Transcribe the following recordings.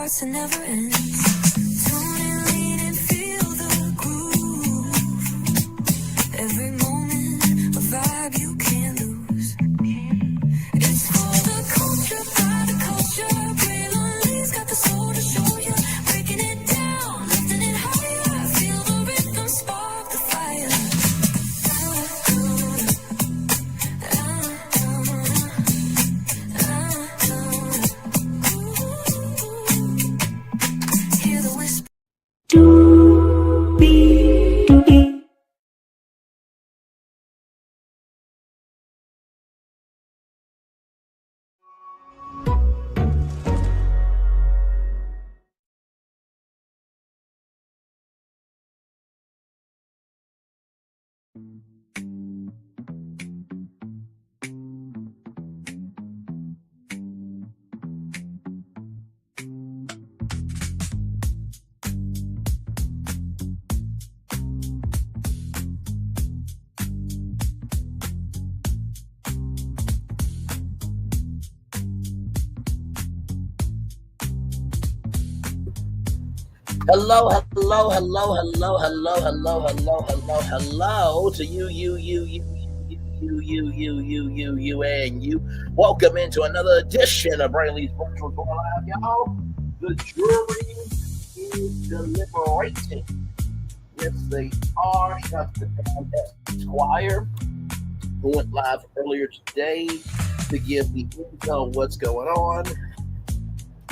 starts and never ends. Tune and lean and feel the groove. Every moment, a vibe you can't lose. It's for the culture, by the culture. Braylon has got the soul to show you. Breaking it down, lifting it higher. Feel the rhythm, spark the fire. Hear the whisper. Hello to you, and you. Welcome into another edition of Braylon's VirtualTourLive, y'all. The jury is deliberating. Yes, they are. Shout to Pam Esquire, who went live earlier today to give the intel of what's going on.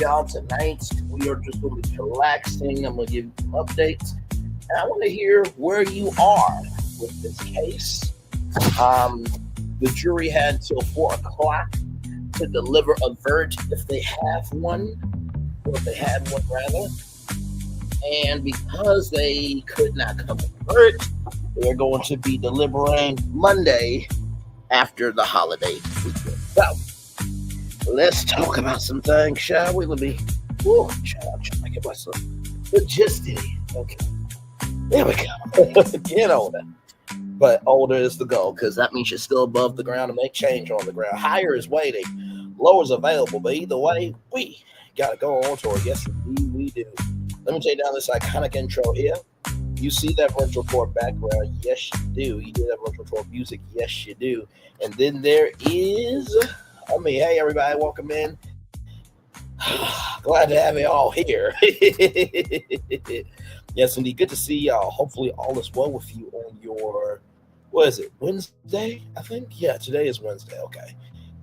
Y'all, tonight we are just going to be relaxing. I'm going to give you some updates, and I want to hear where you are with this case. The jury had until 4 o'clock to deliver a verdict if they have one, or if they had one rather. And because they could not come with a verdict, they're going to be deliberating Monday after the holiday weekend. So let's talk about some things, shall we? Let me, I'm trying to get myself the gist in here. Okay, there we go. Get older. But older is the goal, because that means you're still above the ground to make change on the ground. Higher is waiting, lower is available, but either way, we got to go on tour. Yes, indeed, we do. Let me take down this iconic intro here. You see that virtual tour background? Yes, you do. You do that virtual tour music? Yes, you do. And then there is... hey everybody, welcome in. Glad to have you all here. Yes, indeed, good to see y'all. Hopefully all is well with you on your, what is it, Wednesday, I think? Yeah, today is Wednesday, okay.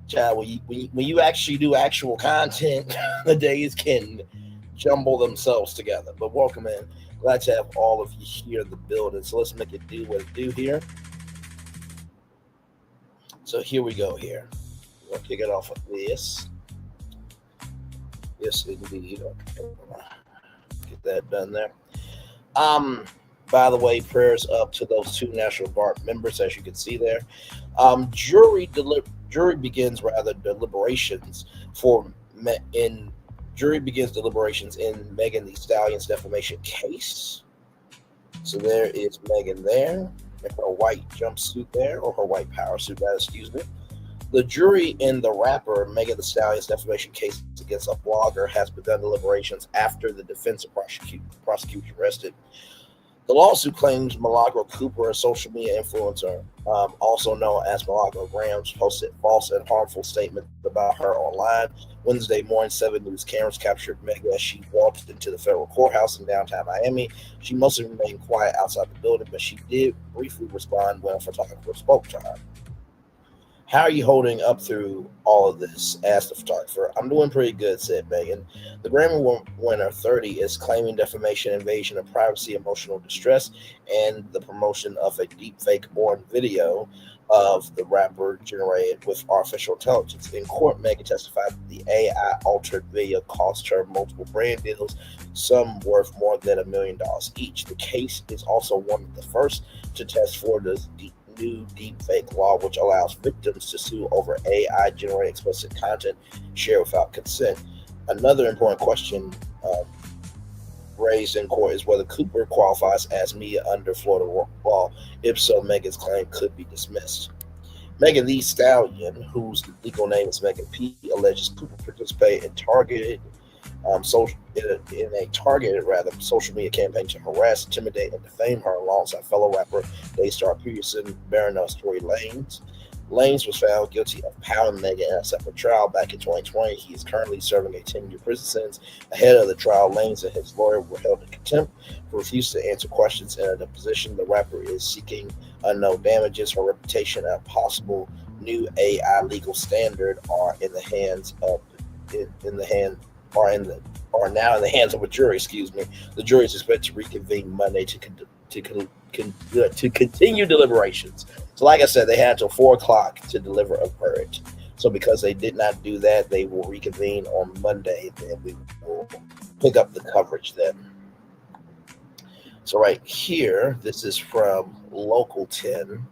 Child, when you actually do actual content, the days can jumble themselves together. But welcome in. Glad to have all of you here in the building. So let's make it do what it do here. So here we go here. We'll kick it off with this. Yes, indeed. Okay. Get that done there. By the way, prayers up to those 2 National Guard members, as you can see there. Jury begins deliberations in Megan Thee Stallion's defamation case. So there is Megan there, in her white jumpsuit there, or her white power suit, excuse me. The jury in the rapper Megan Thee Stallion's defamation case against a blogger has begun deliberations after the defense and prosecution rested. The lawsuit claims Milagro Cooper, a social media influencer, also known as Milagro Gramz, posted false and harmful statements about her online. Wednesday morning, 7 News cameras captured Megan as she walked into the federal courthouse in downtown Miami. She mostly remained quiet outside the building, but she did briefly respond when a photographer spoke to her. How are you holding up through all of this? Asked the photographer. I'm doing pretty good, said Megan. The Grammy winner, 30, is claiming defamation, invasion of privacy, emotional distress, and the promotion of a deepfake born video of the rapper generated with artificial intelligence. In court, Megan testified that the AI-altered video cost her multiple brand deals, some worth more than $1 million each. The case is also one of the first to test for the new deepfake law, which allows victims to sue over AI-generated explicit content shared without consent. Another important question raised in court is whether Cooper qualifies as media under Florida law. If so, Megan's claim could be dismissed. Megan Thee Stallion, whose legal name is Megan P., alleges Cooper participated in targeted in a targeted social media campaign to harass, intimidate, and defame her alongside fellow rapper Daystar Peterson, Baroness Tory Lanez. Lanez was found guilty of pounding Megan in a separate trial back in 2020. He is currently serving a 10-year prison sentence. Ahead of the trial, Lanez and his lawyer were held in contempt for refusing to answer questions in a deposition. The rapper is seeking unknown damages. Her reputation and a possible new AI legal standard are now in the hands of a jury. The jury is expected to reconvene Monday to continue deliberations. So, like I said, they had until 4:00 to deliver a verdict. So, because they did not do that, they will reconvene on Monday, and we will pick up the coverage then. So, right here, this is from Local 10.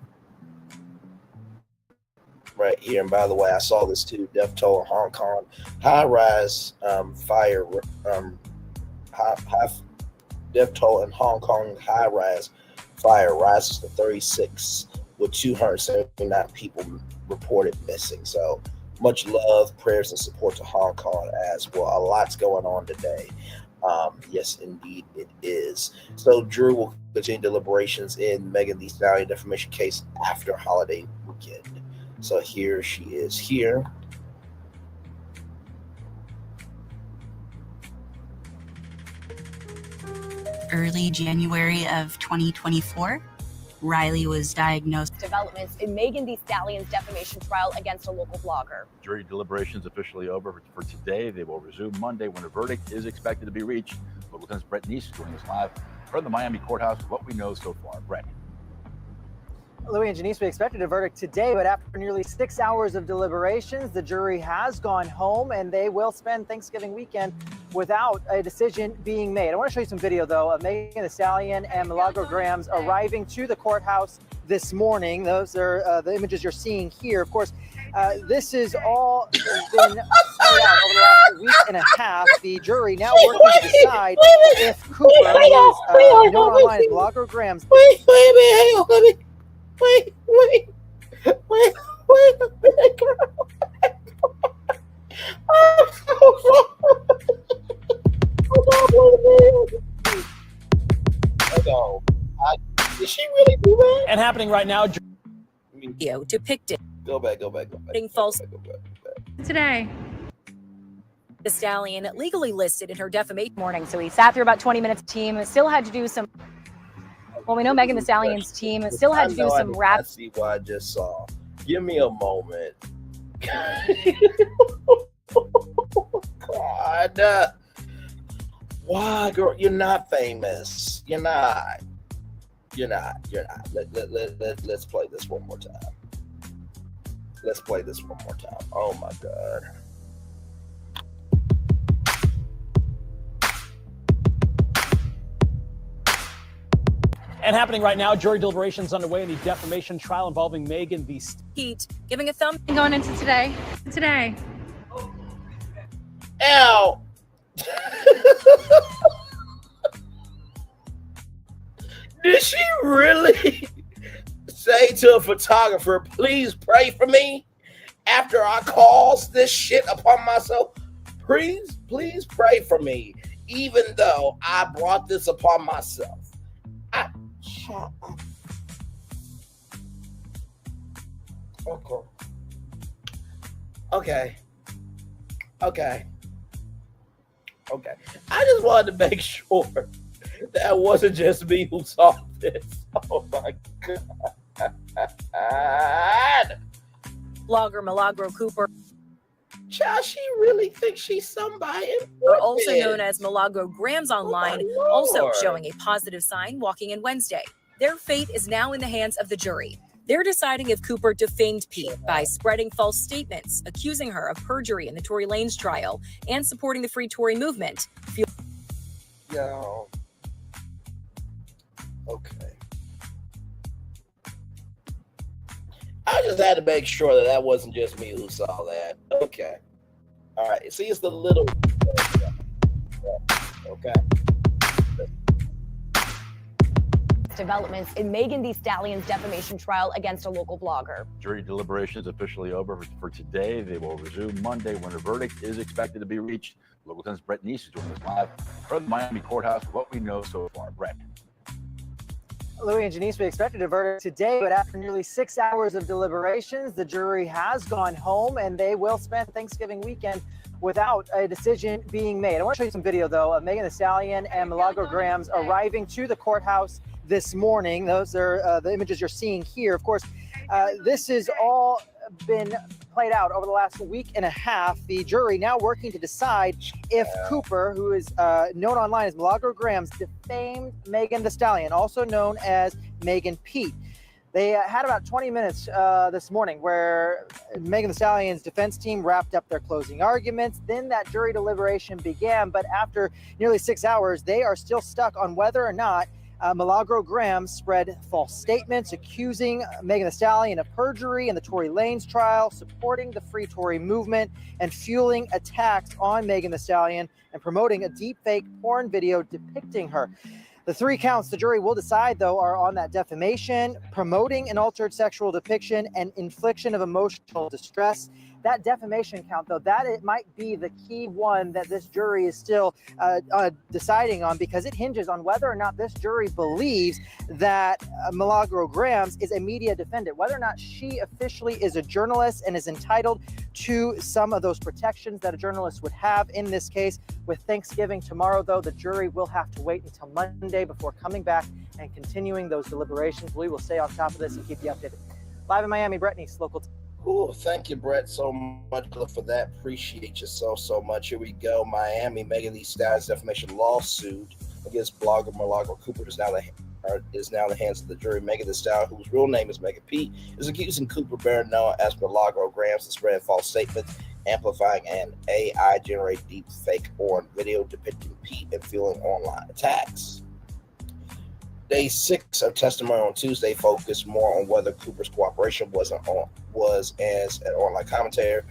Right here, and by the way, I saw this too. Death toll in Hong Kong. High-rise fire. Death toll in Hong Kong. High-rise fire rises to 36, with 279 people reported missing. So much love, prayers, and support to Hong Kong as well. A lot's going on today. Yes, indeed, it is. So jury will continue deliberations in Megan Thee Stallion defamation case after holiday weekend. So here she is here. Early January of 2024, Riley was diagnosed. Developments in Megan Thee Stallion's defamation trial against a local blogger. Jury deliberations officially over for today. They will resume Monday when a verdict is expected to be reached. Local 10's Brett Neese is joining us live from the Miami courthouse with what we know so far. Brett. Louis and Janice, we expected a verdict today, but after nearly 6 hours of deliberations, the jury has gone home and they will spend Thanksgiving weekend without a decision being made. I want to show you some video, though, of Megan Thee Stallion and Milagro Gramz arriving to the courthouse this morning. Those are the images you're seeing here. Of course, this has all been played out over the last week and a half. The jury now working to decide if Cooper, who is known online as Milagro Gramz. Wait a minute, girl. I'm so sorry. Hold on. Did she really do that? And happening right now. Video depicted. Go back. False. Today. The Stallion legally listed in her defamation morning. So he sat through about 20 minutes. Team still had to do some. Well, we know Megan Thee Stallion's team still had to do some rap. I see what I just saw. Give me a moment. God. Why, girl? You're not famous. You're not. Let's play this one more time. Oh my God. And happening right now, jury deliberations underway in the defamation trial involving Megan Thee Heat giving a thumb. Going into today. Ow. Did she really say to a photographer, please pray for me after I caused this shit upon myself? Please pray for me, even though I brought this upon myself. Shut up. Okay. I just wanted to make sure that wasn't just me who saw this. Oh my God. Blogger Milagro Cooper. Child, she really thinks she's somebody. Also known as Milagro Gramz online, also showing a positive sign walking in Wednesday. Their fate is now in the hands of the jury. They're deciding if Cooper defamed Pete by spreading false statements, accusing her of perjury in the Tory Lanez trial, and supporting the Free Tory movement. Yo. Okay. I just had to make sure that wasn't just me who saw that. Okay. All right. See, it's the little. Okay. developments in Megan Thee Stallion's defamation trial against a local blogger. Jury deliberations officially over for today. They will resume Monday when a verdict is expected to be reached. Local 10's Brett Neese is joining us live from the Miami courthouse with what we know so far. Brett. Louis and Janice, we expected a verdict today, but after nearly 6 hours of deliberations, the jury has gone home and they will spend Thanksgiving weekend without a decision being made. I want to show you some video, though, of Megan Thee Stallion and Milagro Gramz arriving to the courthouse this morning. Those are the images you're seeing here. Of course, this has all been played out over the last week and a half. The jury now working to decide if Cooper, who is known online as Milagro Gramz, defamed Megan Thee Stallion, also known as Megan Pete. They had about 20 minutes this morning where Megan Thee Stallion's defense team wrapped up their closing arguments. Then that jury deliberation began. But after nearly 6 hours, they are still stuck on whether or not Milagro Gramz spread false statements accusing Megan Thee Stallion of perjury in the Tory Lanez trial, supporting the Free Tory movement, and fueling attacks on Megan Thee Stallion and promoting a deepfake porn video depicting her. The 3 counts the jury will decide, though, are on that defamation, promoting an altered sexual depiction, and infliction of emotional distress. That defamation count, though, that it might be the key one that this jury is still deciding on, because it hinges on whether or not this jury believes that Milagro Gramz is a media defendant, whether or not she officially is a journalist and is entitled to some of those protections that a journalist would have in this case. With Thanksgiving tomorrow, though, the jury will have to wait until Monday before coming back and continuing those deliberations. We will stay on top of this and keep you updated. Live in Miami, Brett Neese, Local. Oh, thank you, Brett, so much for that. Appreciate you so much. Here we go. Miami, Megan Thee Stallion's defamation lawsuit against blogger Milagro Cooper is now in the hands of the jury. Megan Thee Stallion, whose real name is Megan Pete, is accusing Cooper, better known as Milagro Gramz, of spreading false statements, amplifying an AI-generated deep fake porn video depicting Pete and fueling online attacks. Day 6 of testimony on Tuesday focused more on whether Cooper's cooperation was as an online commentator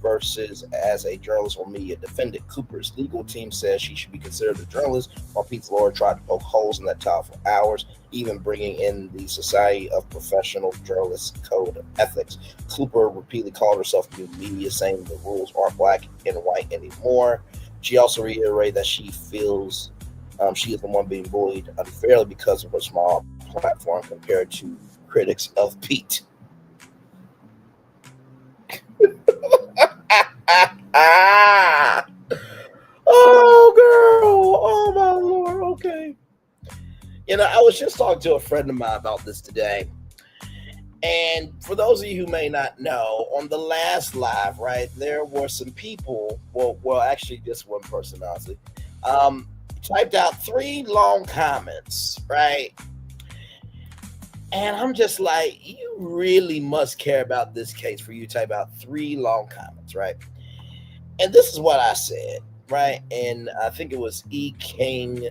versus as a journalist or media defendant. Cooper's legal team says she should be considered a journalist, while Pete's lawyer tried to poke holes in that title for hours, even bringing in the Society of Professional Journalists Code of Ethics. Cooper repeatedly called herself new media, saying the rules aren't black and white anymore. She also reiterated that she feels she is the one being bullied unfairly because of her small platform compared to critics of Pete. Oh, girl. Oh, my Lord. Okay. You know, I was just talking to a friend of mine about this today. And for those of you who may not know, on the last live, right, there were some people, well, actually just one person, honestly, typed out 3 long comments, right? And I'm just like, you really must care about this case for you to type out 3 long comments, right? And this is what I said, right? And I think it was E. King. I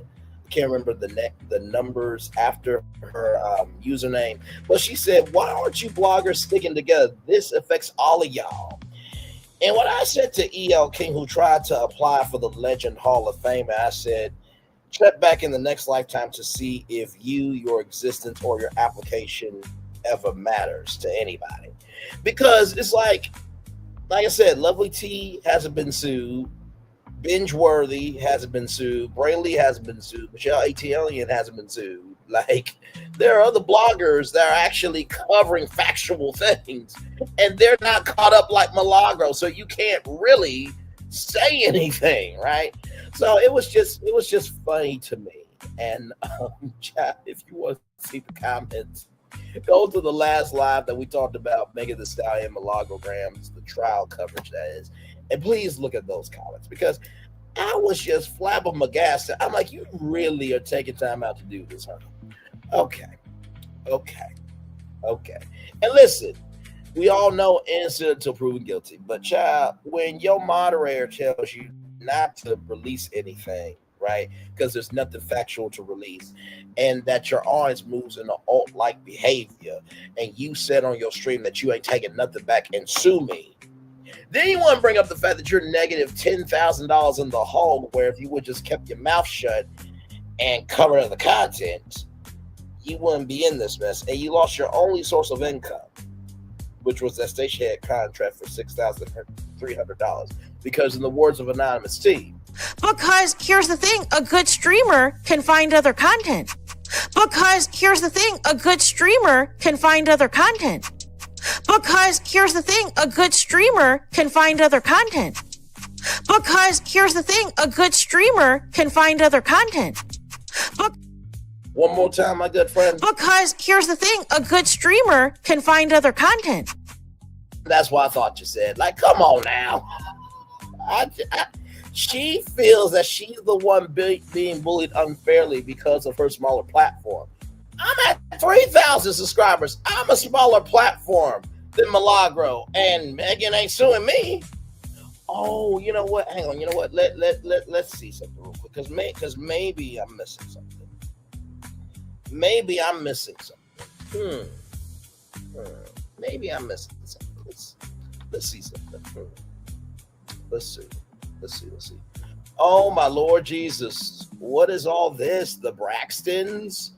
can't remember the numbers after her username. But she said, why aren't you bloggers sticking together? This affects all of y'all. And what I said to E.L. King, who tried to apply for the Legend Hall of Fame, I said, check back in the next lifetime to see if your existence, or your application ever matters to anybody. Because it's like I said, Lovely T hasn't been sued. Binge-worthy hasn't been sued. Braylon hasn't been sued. Michelle Atelian hasn't been sued. Like, there are other bloggers that are actually covering factual things, and they're not caught up like Milagro, so you can't really say anything, right? So it was just funny to me. And chat, if you want to see the comments, go to the last live that we talked about Megan Thee Stallion, Milagro Gramz, the trial coverage that is, and please look at those comments, because I was just flabbergasted. I'm like, you really are taking time out to do this, huh? Okay. And listen, we all know innocent until proven guilty. But child, when your moderator tells you not to release anything, right? Because there's nothing factual to release, and that your audience moves in an alt-like behavior, and you said on your stream that you ain't taking nothing back and sue me. Then you want to bring up the fact that you're negative $10,000 in the hole, where if you would just kept your mouth shut and cover the content, you wouldn't be in this mess, and you lost your only source of income, which was that station head contract for $6,300. Because in the words of Anonymous T, because here's the thing, a good streamer can find other content. Because here's the thing, a good streamer can find other content. Because here's the thing, a good streamer can find other content. Because here's the thing, a good streamer can find other content. One more time, my good friend. Because here's the thing, a good streamer can find other content. That's what I thought you said. Like, come on now. She feels that she's the one being bullied unfairly because of her smaller platform. I'm at 3,000 subscribers. I'm a smaller platform than Milagro, and Megan ain't suing me. Oh, you know what? Hang on. You know what? Let's see something real quick, because maybe I'm missing something. Maybe I'm missing something. Maybe I'm missing something. Let's see something. Let's see. Oh, my Lord Jesus. What is all this? The Braxtons,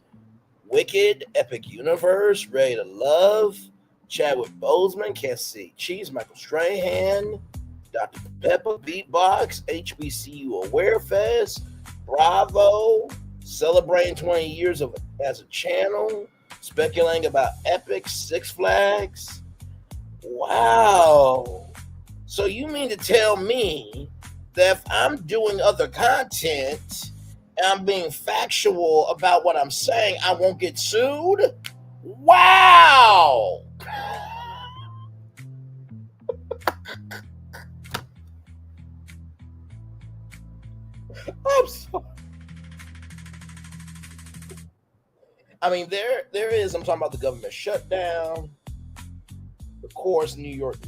Wicked, Epic Universe, Ready to Love, Chadwick Boseman, Can't See Cheese, Michael Strahan, Dr. Pepper, Beatbox, HBCU Aware Fest, Bravo, celebrating 20 years as a channel, speculating about Epic, Six Flags. Wow. So you mean to tell me that if I'm doing other content and I'm being factual about what I'm saying, I won't get sued? Wow. I'm sorry. I mean, there is, I'm talking about the government shutdown, of course, New York,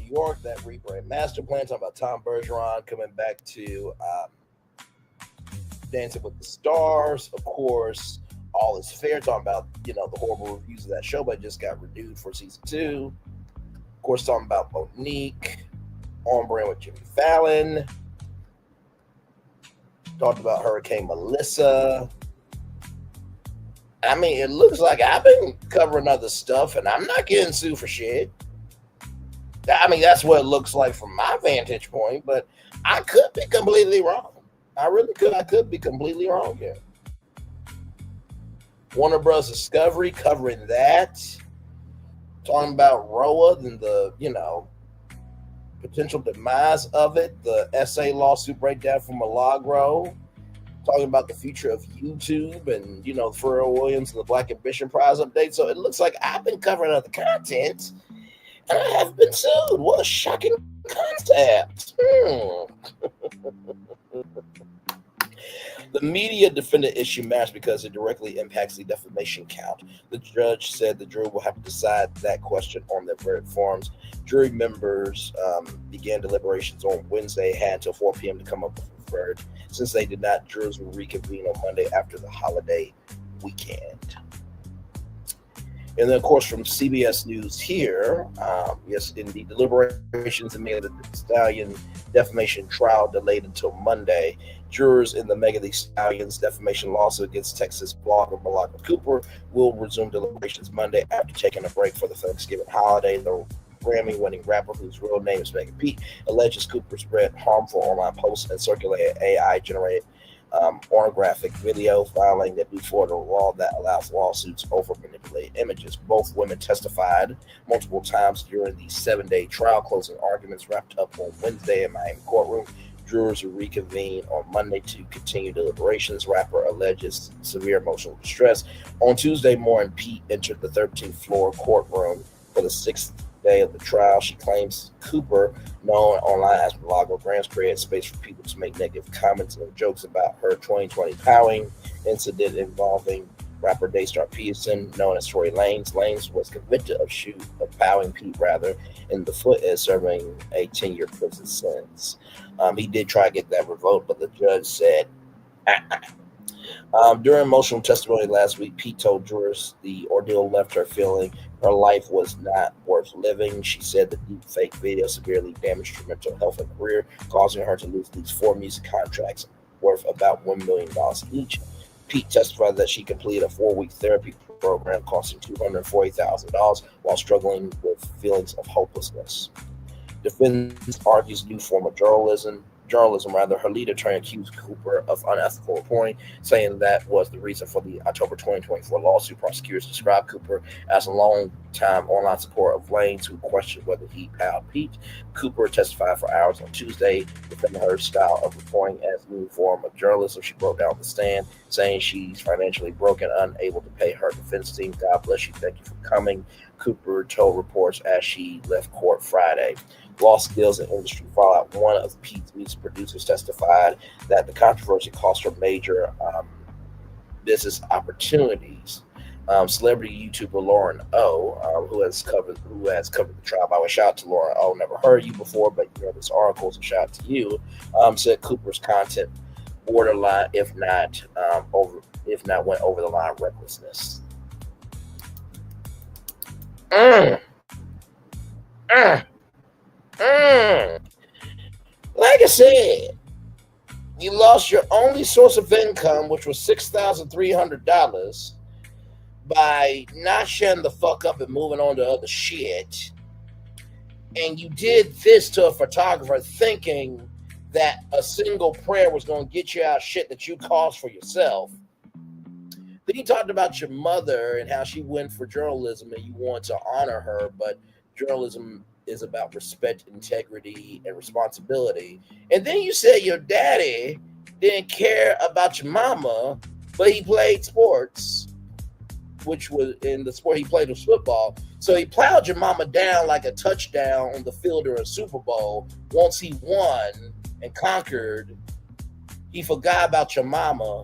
that rebrand master plan, talking about Tom Bergeron coming back to Dancing with the Stars, of course, All Is Fair, talking about, the horrible reviews of that show, but it just got renewed for season 2. Of course, talking about Monique, on brand with Jimmy Fallon, talked about Hurricane Melissa. I mean, it looks like I've been covering other stuff, and I'm not getting sued for shit. I mean, that's what it looks like from my vantage point, but I could be completely wrong. I really could. I could be completely wrong here. Warner Bros. Discovery covering that. Talking about Roa and the, potential demise of it. The SA lawsuit breakdown from Milagro. Talking about the future of YouTube and, Pharrell Williams and the Black Ambition Prize update. So it looks like I've been covering other content and I have been sued. What a shocking concept. The media defendant issue matters because it directly impacts the defamation count. The judge said the jury will have to decide that question on their verdict forms. Jury members began deliberations on Wednesday, had until 4 p.m. to come up with a verdict. Since they did not, jurors will reconvene on Monday after the holiday weekend. And then, of course, from CBS News here, yes, indeed, deliberations in the Stallion defamation trial delayed until Monday. Jurors in the Megan Thee Stallion's defamation lawsuit against Texas blogger Milagro Cooper will resume deliberations Monday after taking a break for the Thanksgiving holiday. The Grammy-winning rapper, whose real name is Megan Pete, alleges Cooper spread harmful online posts and circulated AI-generated pornographic video, filing that before the law that allows lawsuits over manipulated images. Both women testified multiple times during the 7-day trial. Closing arguments wrapped up on Wednesday in Miami courtroom. Jurors will reconvene on Monday to continue deliberations. Rapper alleges severe emotional distress. On Tuesday morning, Pete entered the 13th floor courtroom for the 6th day of the trial. She claims Cooper, known online as Milagro Gramz, created space for people to make negative comments and jokes about her 2020 powing incident involving rapper Daystar Peterson, known as Tory Lanez. Lanez was convicted of powing Pete in the foot and serving a 10-year prison sentence. He did try to get that revoked, but the judge said, During emotional testimony last week, Pete told jurors the ordeal left her feeling her life was not worth living. She said the deep fake video severely damaged her mental health and career, causing her to lose these 4 music contracts worth about $1 million each. Pete testified that she completed a 4-week therapy program costing $240,000 while struggling with feelings of hopelessness. Defense argues new form of journalism. Her lead attorney accused Cooper of unethical reporting, saying that was the reason for the October 2024 lawsuit. Prosecutors described Cooper as a long-time online supporter of Lane's who questioned whether he palled Pete. Cooper testified for hours on Tuesday, defending her style of reporting as a new form of journalism. She broke down the stand, saying she's financially broken, unable to pay her defense team. God bless you. Thank you for coming, Cooper told reporters as she left court Friday. Law skills and industry fallout. One of Pete's music producers testified that the controversy cost her major business opportunities. Celebrity YouTuber Lauren O, who has covered the trial. By the way, shout out to Lauren O. Never heard you before, but you know this article, so shout out to you. Said Cooper's content borderline, if not went over the line recklessness. Like I said, you lost your only source of income, which was $6,300, by not shutting the fuck up and moving on to other shit. And you did this to a photographer thinking that a single prayer was going to get you out of shit that you caused for yourself. Then you talked about your mother and how she went for journalism and you want to honor her, but journalism is about respect, integrity, and responsibility. And then you said your daddy didn't care about your mama, but he played sports, which was in the sport he played was football. So he plowed your mama down like a touchdown on the field of a Super Bowl. Once he won and conquered, he forgot about your mama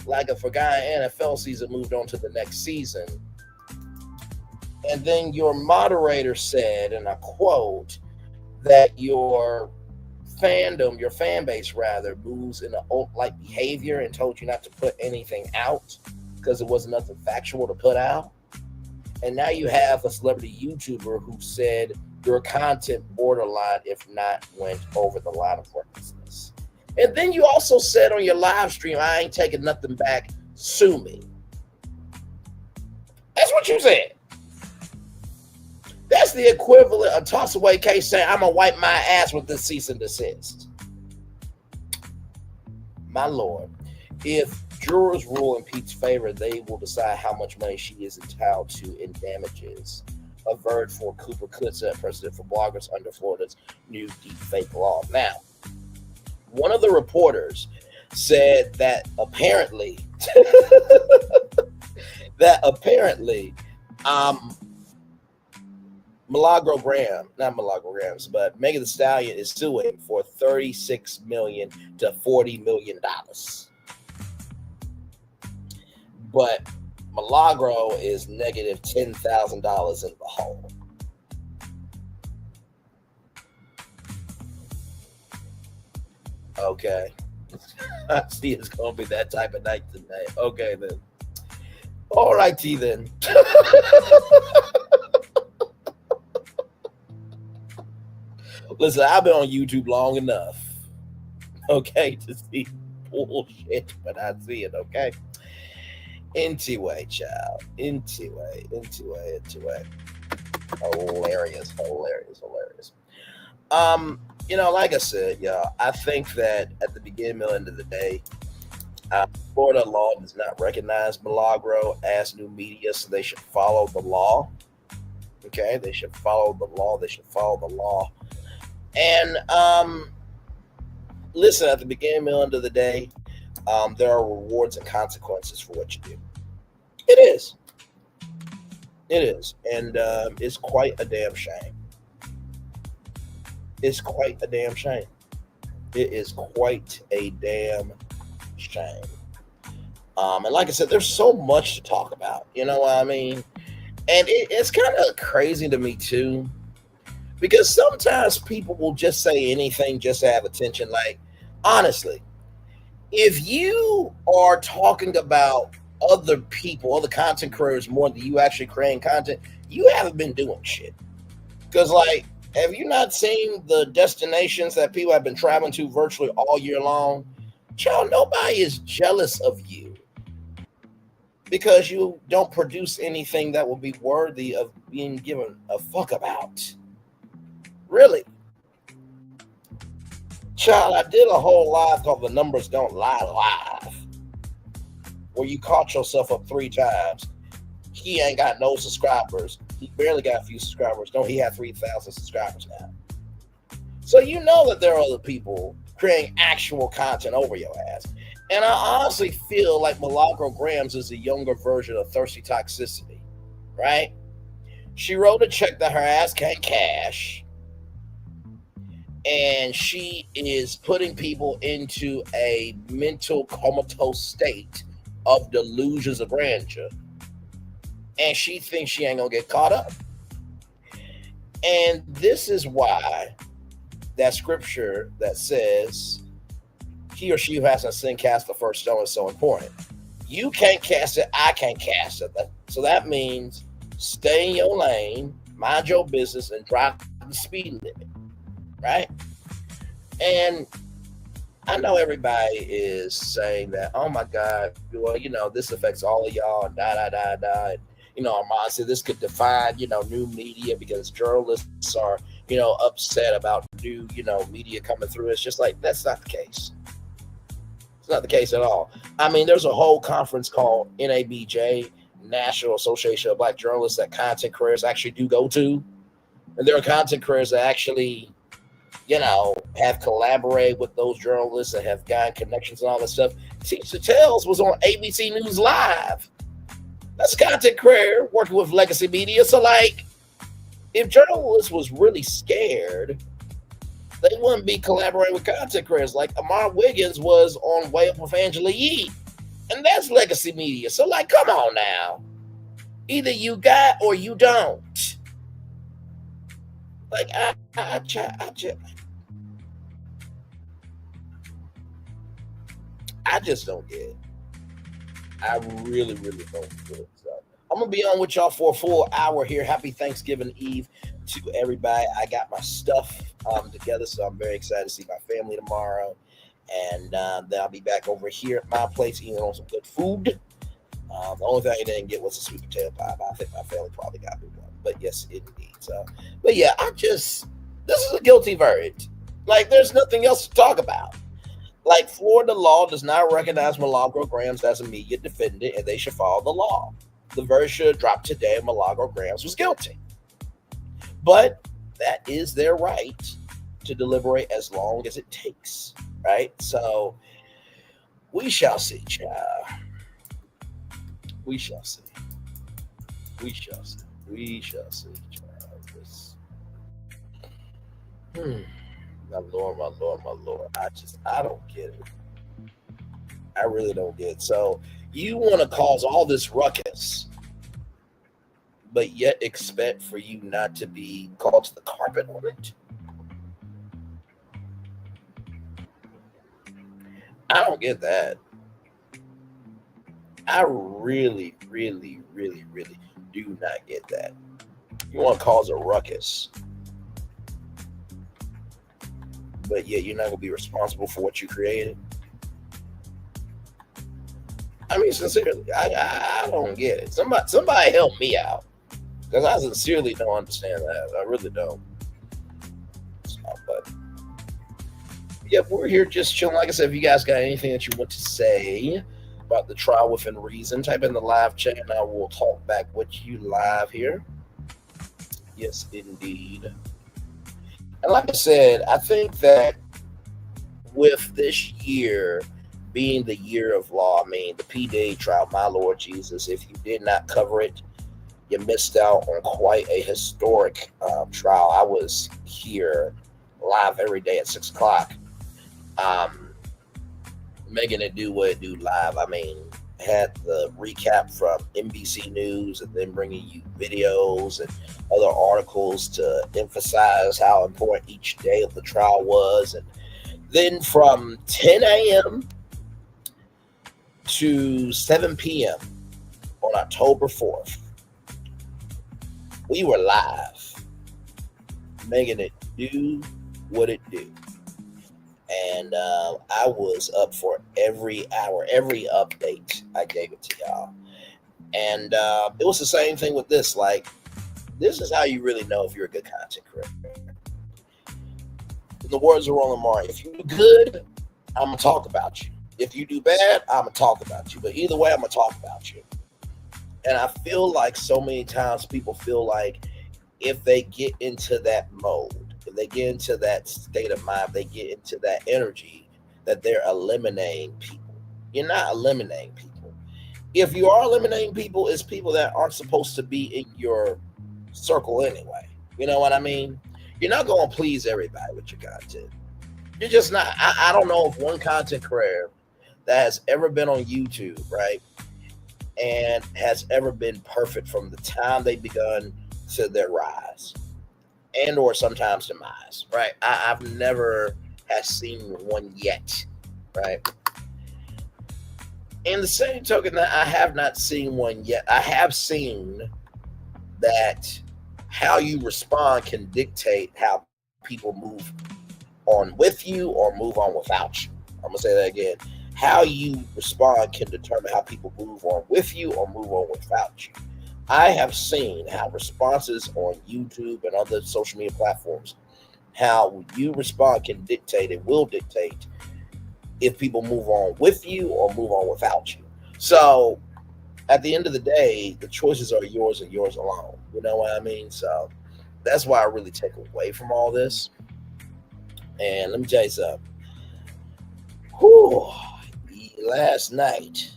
like a forgotten NFL season, moved on to the next season. And then your moderator said, and I quote, that your fandom, your fan base rather, moves in an alt-like behavior and told you not to put anything out because it wasn't nothing factual to put out. And now you have a celebrity YouTuber who said your content borderline, if not went over the line of recklessness. And then you also said on your live stream, I ain't taking nothing back, sue me. That's what you said. That's the equivalent of toss away case saying, I'm going to wipe my ass with this cease and desist. My Lord, if jurors rule in Pete's favor, they will decide how much money she is entitled to in damages. A Verge for Cooper could set precedent for bloggers under Florida's new deepfake law. Now, one of the reporters said that apparently, Milagro Gramz, but Megan Thee Stallion is suing for $36 million to $40 million. But Milagro is negative $10,000 in the hole. Okay. I see it's going to be that type of night tonight. Okay, then. All righty, then. Listen, I've been on YouTube long enough, okay, to see bullshit, but I see it, okay? Anyway, child. Anyway. Hilarious. Like I said, y'all, I think that at the beginning and end of the day, Florida law does not recognize Milagro as new media, so they should follow the law. Okay, they should follow the law. And listen, at the beginning and end of the day, there are rewards and consequences for what you do. It is. And it's quite a damn shame. It is quite a damn shame. And like I said, there's so much to talk about. You know what I mean? And it's kind of crazy to me, too. Because sometimes people will just say anything just to have attention. Like, honestly, if you are talking about other people, other content creators more than you actually creating content, you haven't been doing shit. Because, like, have you not seen the destinations that people have been traveling to virtually all year long? Child, nobody is jealous of you. because you don't produce anything that will be worthy of being given a fuck about. Really. Child, I did a whole live called The Numbers Don't Lie Live, where you caught yourself up 3 times. He ain't got no subscribers. He barely got a few subscribers. No, he had 3,000 subscribers now. So you know that there are other people creating actual content over your ass. And I honestly feel like Milagro Gramz is a younger version of Thirsty Toxicity, right? She wrote a check that her ass can't cash. And she is putting people into a mental comatose state of delusions of grandeur. And she thinks she ain't gonna get caught up. And this is why that scripture that says, he or she who hasn't sinned cast the first stone is so important. You can't cast it, I can't cast it. So that means stay in your lane, mind your business, and drive the speed limit, right? And I know everybody is saying that, oh my God, well, you know, this affects all of y'all, and da. You know, Armand said this could define, you know, new media because journalists are, you know, upset about new, you know, media coming through. It's just like, that's not the case. It's not the case at all. I mean, there's a whole conference called NABJ, National Association of Black Journalists, that content creators actually do go to. And there are content creators that actually, you know, have collaborated with those journalists and have gotten connections and all that stuff. Teach the Tales was on ABC News Live. That's a content creator working with legacy media. So, like, if journalists was really scared, they wouldn't be collaborating with content creators. Like Amar Wiggins was on Way Up with Angela Yee, and that's legacy media. So, like, come on now. Either you got or you don't. Like, I just don't get it. I really don't get it. So I'm gonna be on with y'all for a full hour here. Happy Thanksgiving Eve to everybody. I got my stuff together, so I'm very excited to see my family tomorrow. And then I'll be back over here at my place eating on some good food. The only thing I didn't get was a sweet potato pie, but I think my family probably got me one. But yes, indeed. So, but yeah, this is a guilty verdict. Like, there's nothing else to talk about. Like, Florida law does not recognize Milagro Gramz as a media defendant, and they should follow the law. The Verge should have dropped today, and Milagro Gramz was guilty. But that is their right to deliberate as long as it takes, right? So we shall see, child. We shall see. We shall see. We shall see, child. My Lord, my Lord, my Lord. I don't get it. I really don't get it. So you want to cause all this ruckus, but yet expect for you not to be called to the carpet on it? I don't get that. I really do not get that. You want to cause a ruckus, but yet you're not going to be responsible for what you created? I mean, sincerely, I don't get it. Somebody help me out, because I sincerely don't understand that. I really don't. But yeah, we're here just chilling. Like I said, if you guys got anything that you want to say about the trial within reason, type in the live chat, and I will talk back with you live here. Yes, indeed. And like I said, I think that with this year being the year of law, I mean, the P. Diddy trial, my Lord Jesus, if you did not cover it, you missed out on quite a historic trial. I was here live every day at 6 o'clock, making it do what it do live. I mean, had the recap from NBC News and then bringing you videos and other articles to emphasize how important each day of the trial was. And then from 10 a.m. to 7 p.m. on October 4th, we were live, making it do what it do. And I was up for every hour, every update I gave it to y'all. And it was the same thing with this. Like, this is how you really know if you're a good content creator. In the words of Roland Martin, if you do good, I'm going to talk about you. If you do bad, I'm going to talk about you. But either way, I'm going to talk about you. And I feel like so many times people feel like if they get into that mode, if they get into that state of mind, they get into that energy, that they're eliminating people. You're not eliminating people. If you are eliminating people, it's people that aren't supposed to be in your circle anyway. You know what I mean? You're not going to please everybody with your content. You're just not. I don't know if one content creator that has ever been on YouTube, right, and has ever been perfect from the time they begun to their rise and or sometimes demise, right? I've never has seen one yet, right? In the same token that I have not seen one yet, I have seen that how you respond can dictate how people move on with you or move on without you. I'm going to say that again. How you respond can determine how people move on with you or move on without you. I have seen how responses on YouTube and other social media platforms, how you respond can dictate and will dictate if people move on with you or move on without you. So at the end of the day, the choices are yours and yours alone. You know what I mean? So that's why I really take away from all this. And let me tell you something. Whew, last night,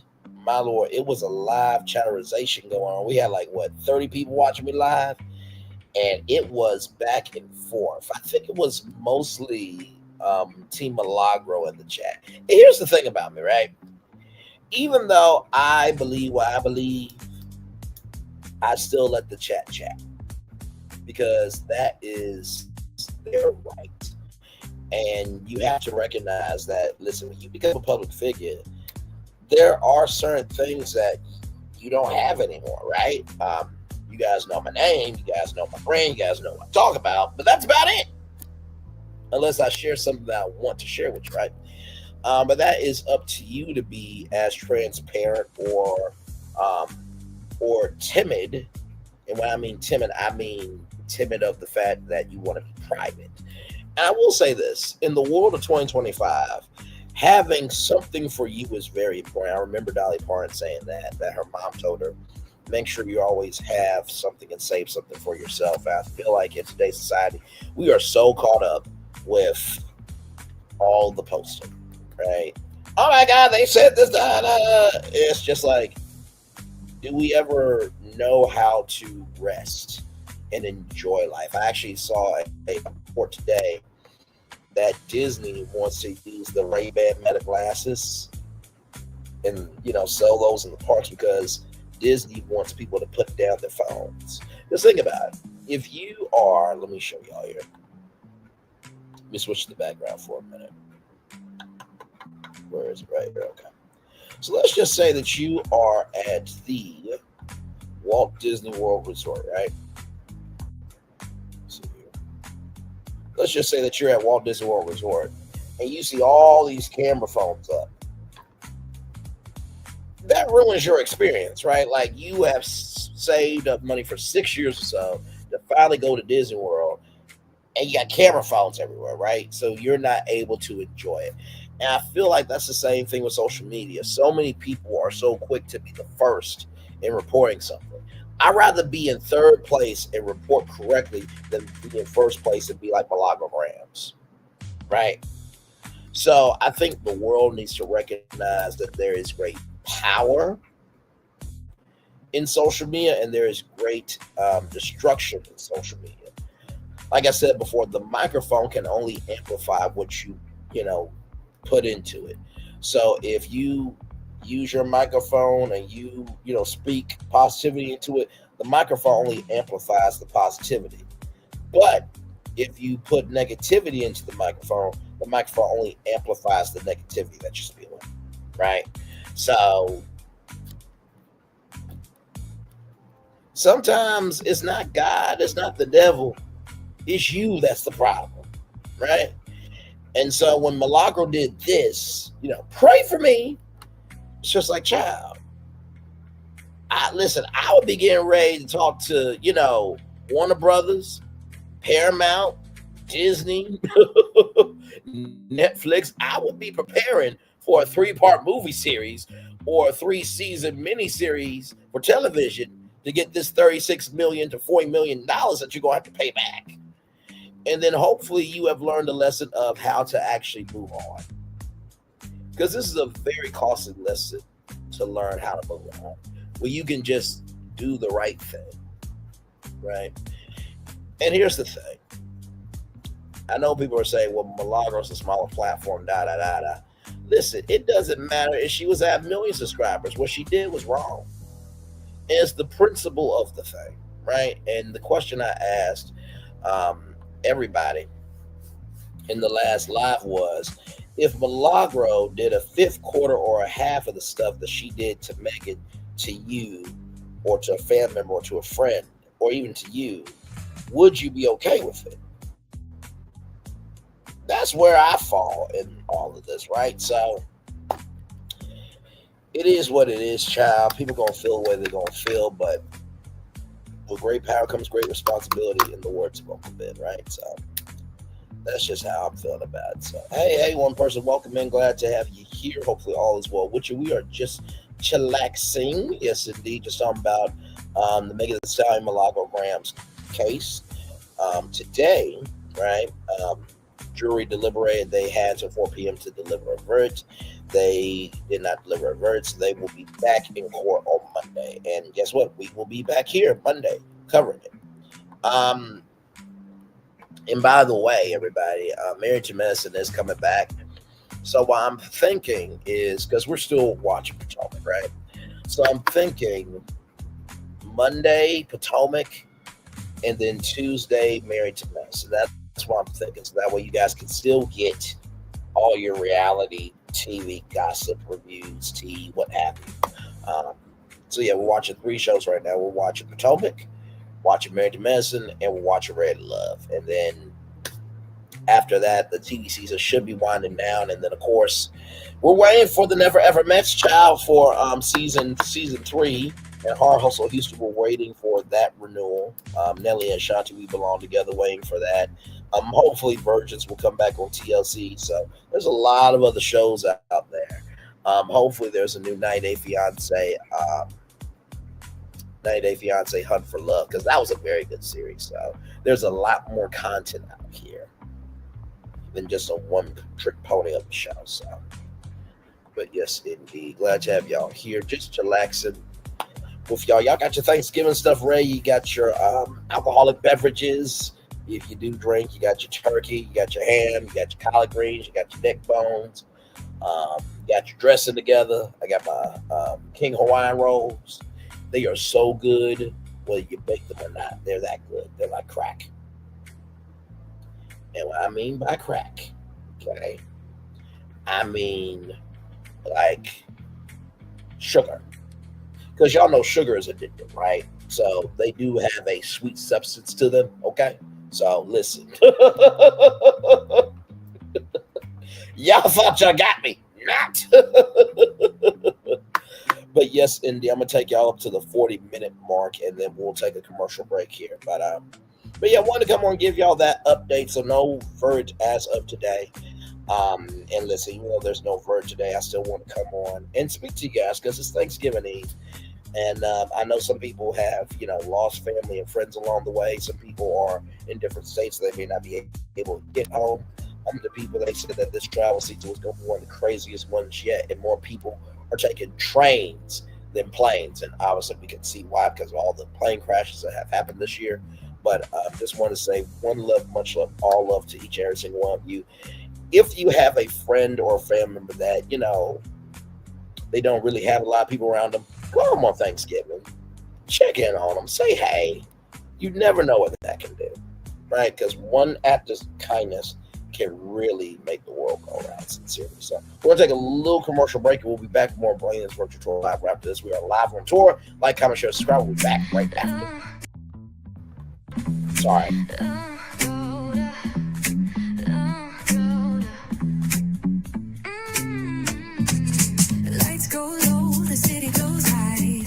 my Lord, it was a live chatterization going on. We had 30 people watching me live, and it was back and forth. I think it was mostly Team Milagro in the chat. And here's the thing about me, right? Even though I believe what I believe, I still let the chat because that is their right. And you have to recognize that, listen, when you become a public figure, there are certain things that you don't have anymore, right? You guys know my name, you guys know my brand, you guys know what I talk about, but that's about it. Unless I share something that I want to share with you, right? But that is up to you to be as transparent or timid. And when I mean timid of the fact that you want to be private. And I will say this, in the world of 2025, having something for you is very important. I remember Dolly Parton saying that her mom told her, make sure you always have something and save something for yourself. And I feel like in today's society, we are so caught up with all the posting, right? Oh my God, they said this, It's just like, do we ever know how to rest and enjoy life? I actually saw a report today that Disney wants to use the Ray-Ban Meta glasses and, sell those in the parks because Disney wants people to put down their phones. Just think about it. If you are, let me show y'all here. Let me switch the background for a minute. Where is it? Right here. Okay. So let's just say that you are at the Walt Disney World Resort, right? Let's just say that you're at Walt Disney World Resort and you see all these camera phones up. That ruins your experience, right? Like, you have saved up money for 6 years or so to finally go to Disney World and you got camera phones everywhere, right? So you're not able to enjoy it. And I feel like that's the same thing with social media. So many people are so quick to be the first in reporting something. I'd rather be in third place and report correctly than be in first place and be like Milagro Gramz, right? So I think the world needs to recognize that there is great power in social media and there is great destruction in social media. Like I said before, the microphone can only amplify what you put into it. So if you use your microphone and you speak positivity into it, the microphone only amplifies the positivity. But if you put negativity into the microphone only amplifies the negativity that you're spewing, right? So sometimes it's not God, it's not the devil, it's you that's the problem, right? And so when Milagro did this, pray for me. It's just like, child, I would be getting ready to talk to, Warner Brothers, Paramount, Disney, Netflix. I would be preparing for a 3-part movie series or a 3-season miniseries for television to get this $36 million to $40 million that you're going to have to pay back. And then hopefully you have learned a lesson of how to actually move on. Because this is a very costly lesson to learn how to move on. Where you can just do the right thing, right? And here's the thing. I know people are saying, well, Milagro's a smaller platform, da-da-da-da. Listen, it doesn't matter if she was at 1 million subscribers. What she did was wrong. It's the principle of the thing, right? And the question I asked everybody in the last live was, if Milagro did a 5th quarter or a half of the stuff that she did to Megan, to you, or to a family member, or to a friend, or even to you, would you be okay with it? That's where I fall in all of this, right? So it is what it is, child. People gonna feel the way they're gonna feel, but with great power comes great responsibility, in the words of Uncle Ben, right? So that's just how I'm feeling about it. So hey, one person, welcome in. Glad to have you here. Hopefully all is well with you. We are just chillaxing, yes indeed, just talking about the Megan Thee Stallion Milagro Gramz case. Today, right? Jury deliberated. They had till 4 p.m. to deliver a verdict. They did not deliver a verdict, so they will be back in court on Monday. And guess what? We will be back here Monday covering it. And by the way, everybody, Married to Medicine is coming back. So what I'm thinking is, because we're still watching Potomac, right? So I'm thinking Monday, Potomac, and then Tuesday, Married to Medicine. That's what I'm thinking. So that way you guys can still get all your reality TV gossip, reviews, tea, what have you. So yeah, we're watching 3 shows right now. We're watching Potomac, watching Married to Medicine, and we're watching Red Love. And then after that, the TV season should be winding down. And then, of course, we're waiting for the Never Ever Mets, child, for season 3. And Hard Hustle Houston, we're waiting for that renewal. Nelly and Shanti, we belong together, waiting for that. Hopefully, Virgins will come back on TLC. So there's a lot of other shows out there. Hopefully, there's a new 90 Day Fiance, 90 Day Fiance Hunt for Love, because that was a very good series. So there's a lot more content out here than just a one-trick pony of the show. So, but yes, indeed, glad to have y'all here, just chillaxing with y'all. Y'all got your Thanksgiving stuff ready. You got your alcoholic beverages. If you do drink, you got your turkey, you got your ham, you got your collard greens, you got your neck bones, you got your dressing together. I got my King Hawaiian rolls. They are so good, whether you bake them or not. They're that good. They're like crack. And what I mean by crack, okay, I mean like sugar. Because y'all know sugar is addictive, right? So they do have a sweet substance to them, okay? So listen. Y'all thought y'all got me. Not. But yes, indeed, I'm going to take y'all up to the 40-minute mark, and then we'll take a commercial break here. But yeah, I wanted to come on and give y'all that update. So no Verge as of today. And listen, even though there's no Verge today, I still want to come on and speak to you guys because it's Thanksgiving Eve. And I know some people have, lost family and friends along the way. Some people are in different states. So they may not be able to get home. The people, they said that this travel season was going to be one of the craziest ones yet. And more people are taking trains than planes. And obviously we can see why, because of all the plane crashes that have happened this year. But just want to say one love, much love, all love to each and every single one of you. If you have a friend or a family member that, they don't really have a lot of people around them, go home on Thanksgiving. Check in on them. Say hey. You never know what that can do, right? Because one act of kindness can really make the world go around, sincerely. So we're going to take a little commercial break, and we'll be back with more Braylon's Virtual Tour Live. After this, we are live on tour. Like, comment, share, subscribe. We'll be back right after. Sorry. Lights go low, the city goes high.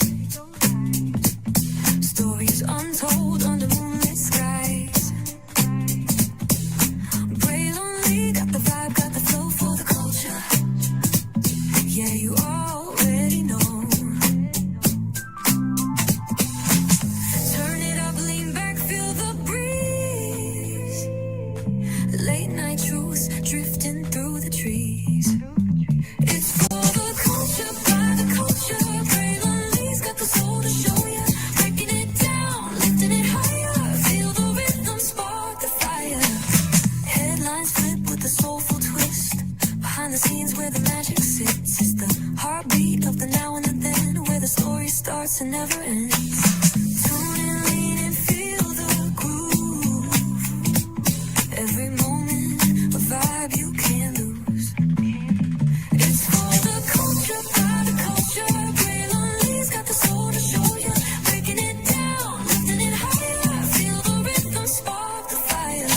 where the magic sits. It's the heartbeat of the now and the then, where the story starts and never ends. Tune in, lean and feel the groove. Every moment, a vibe you can't lose. It's for the culture, by the culture. Braylon Lee's got the soul to show you. Breaking it down, lifting it higher. Feel the rhythm, spark the fire.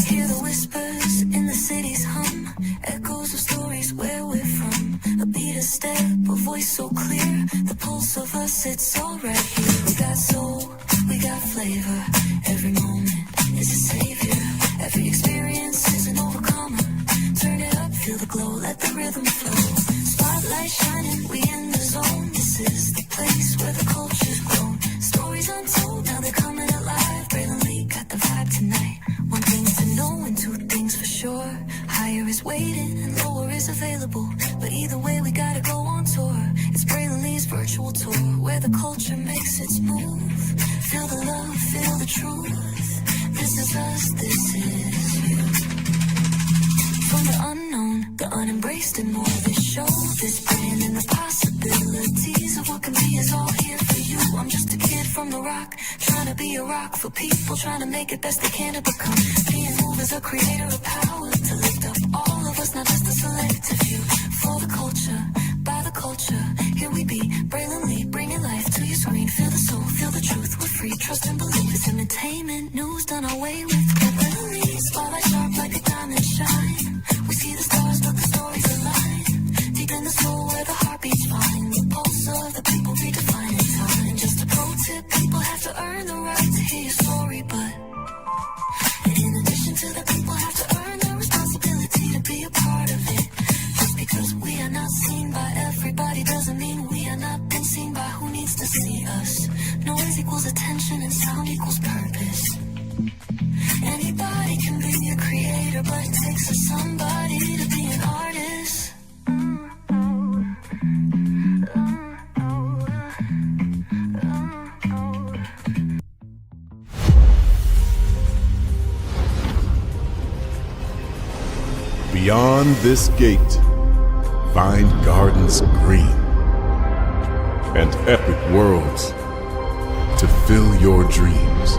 Hear the whispers in the city's hum, echoes of stories where we're from. A beat, a step, a voice so clear, the pulse of us, it's all right here. We got soul, we got flavor, every moment is a savior, every experience is an overcomer. Turn it up, feel the glow, let the rhythm flow. Spotlight shining, we in the zone. This is the place where the culture's grown. Stories untold, now they're coming alive. Braylon Lee got the vibe tonight. One thing to know and two things for sure. Higher is waiting and lower is available. But either way, we gotta go on tour. It's Braylon Lee's virtual tour, where the culture makes its move. Feel the love, feel the truth. This is us, this is you. From the unknown, the unembraced and more. This show, this brand and the possibilities of what can be is all here for you. I'm just a kid from the rock, trying to be a rock for people, trying to make it best they can to become. Being moved as a creator of power, to lift up all of us, not just a selective few. For the culture, by the culture, here we be. Braylon Lee, bringing life to your screen. Feel the soul, feel the truth, we're free. Trust and believe it's entertainment, news done our way with. Braylon Lee, spotlight sharp like a diamond shine. We see the stars, but the stories align. Deep in the soul where the heartbeats find. The pulse of the people redefining time. Just a pro tip, people have to earn the right to hear your story, but in addition to that, people have to earn the responsibility to be a part of it. Just because we are not seen by everybody doesn't mean we are not been seen by who needs to see us. Noise equals attention and sound equals purpose. Anybody can be a creator, but it takes a somebody to be an artist. Beyond this gate, find gardens green and epic worlds to fill your dreams.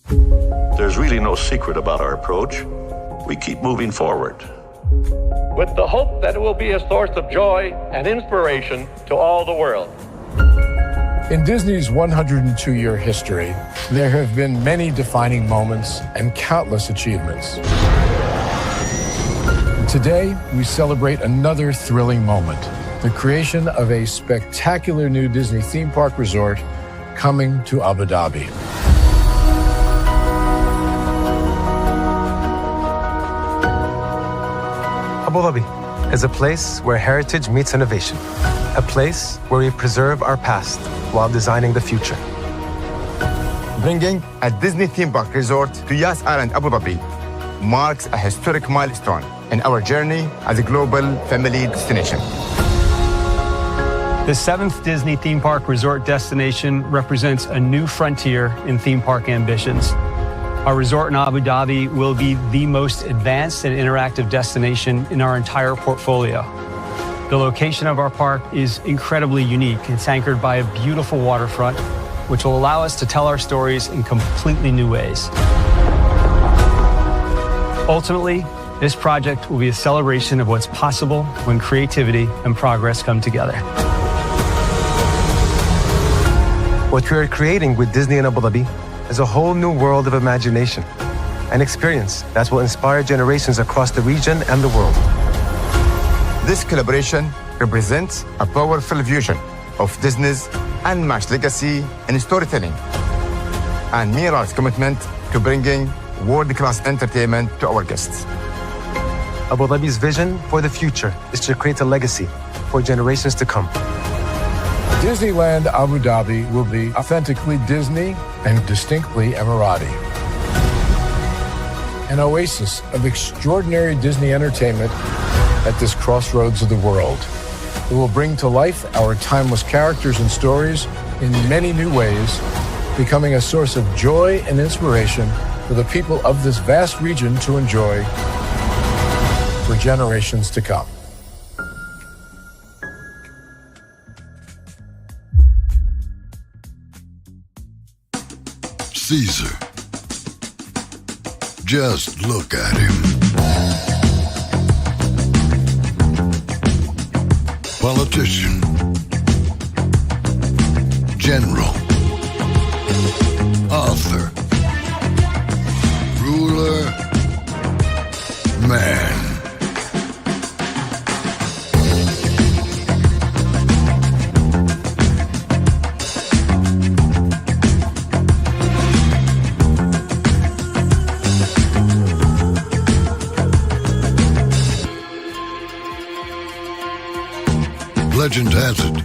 There's really no secret about our approach. We keep moving forward, with the hope that it will be a source of joy and inspiration to all the world. In Disney's 102-year history, there have been many defining moments and countless achievements. Today, we celebrate another thrilling moment, the creation of a spectacular new Disney theme park resort coming to Abu Dhabi. Abu Dhabi is a place where heritage meets innovation, a place where we preserve our past while designing the future. Bringing a Disney theme park resort to Yas Island, Abu Dhabi, marks a historic milestone in our journey as a global family destination. The 7th Disney theme park resort destination represents a new frontier in theme park ambitions. Our resort in Abu Dhabi will be the most advanced and interactive destination in our entire portfolio. The location of our park is incredibly unique. It's anchored by a beautiful waterfront, which will allow us to tell our stories in completely new ways. Ultimately, this project will be a celebration of what's possible when creativity and progress come together. What we are creating with Disney in Abu Dhabi is a whole new world of imagination, an experience that will inspire generations across the region and the world. This collaboration represents a powerful fusion of Disney's unmatched legacy in storytelling and Miral's commitment to bringing world-class entertainment to our guests. Abu Dhabi's vision for the future is to create a legacy for generations to come. Disneyland Abu Dhabi will be authentically Disney and distinctly Emirati. An oasis of extraordinary Disney entertainment at this crossroads of the world. It will bring to life our timeless characters and stories in many new ways, becoming a source of joy and inspiration for the people of this vast region to enjoy for generations to come. Caesar. Just look at him. Politician. General. Author. Ruler. Man. Legend has it,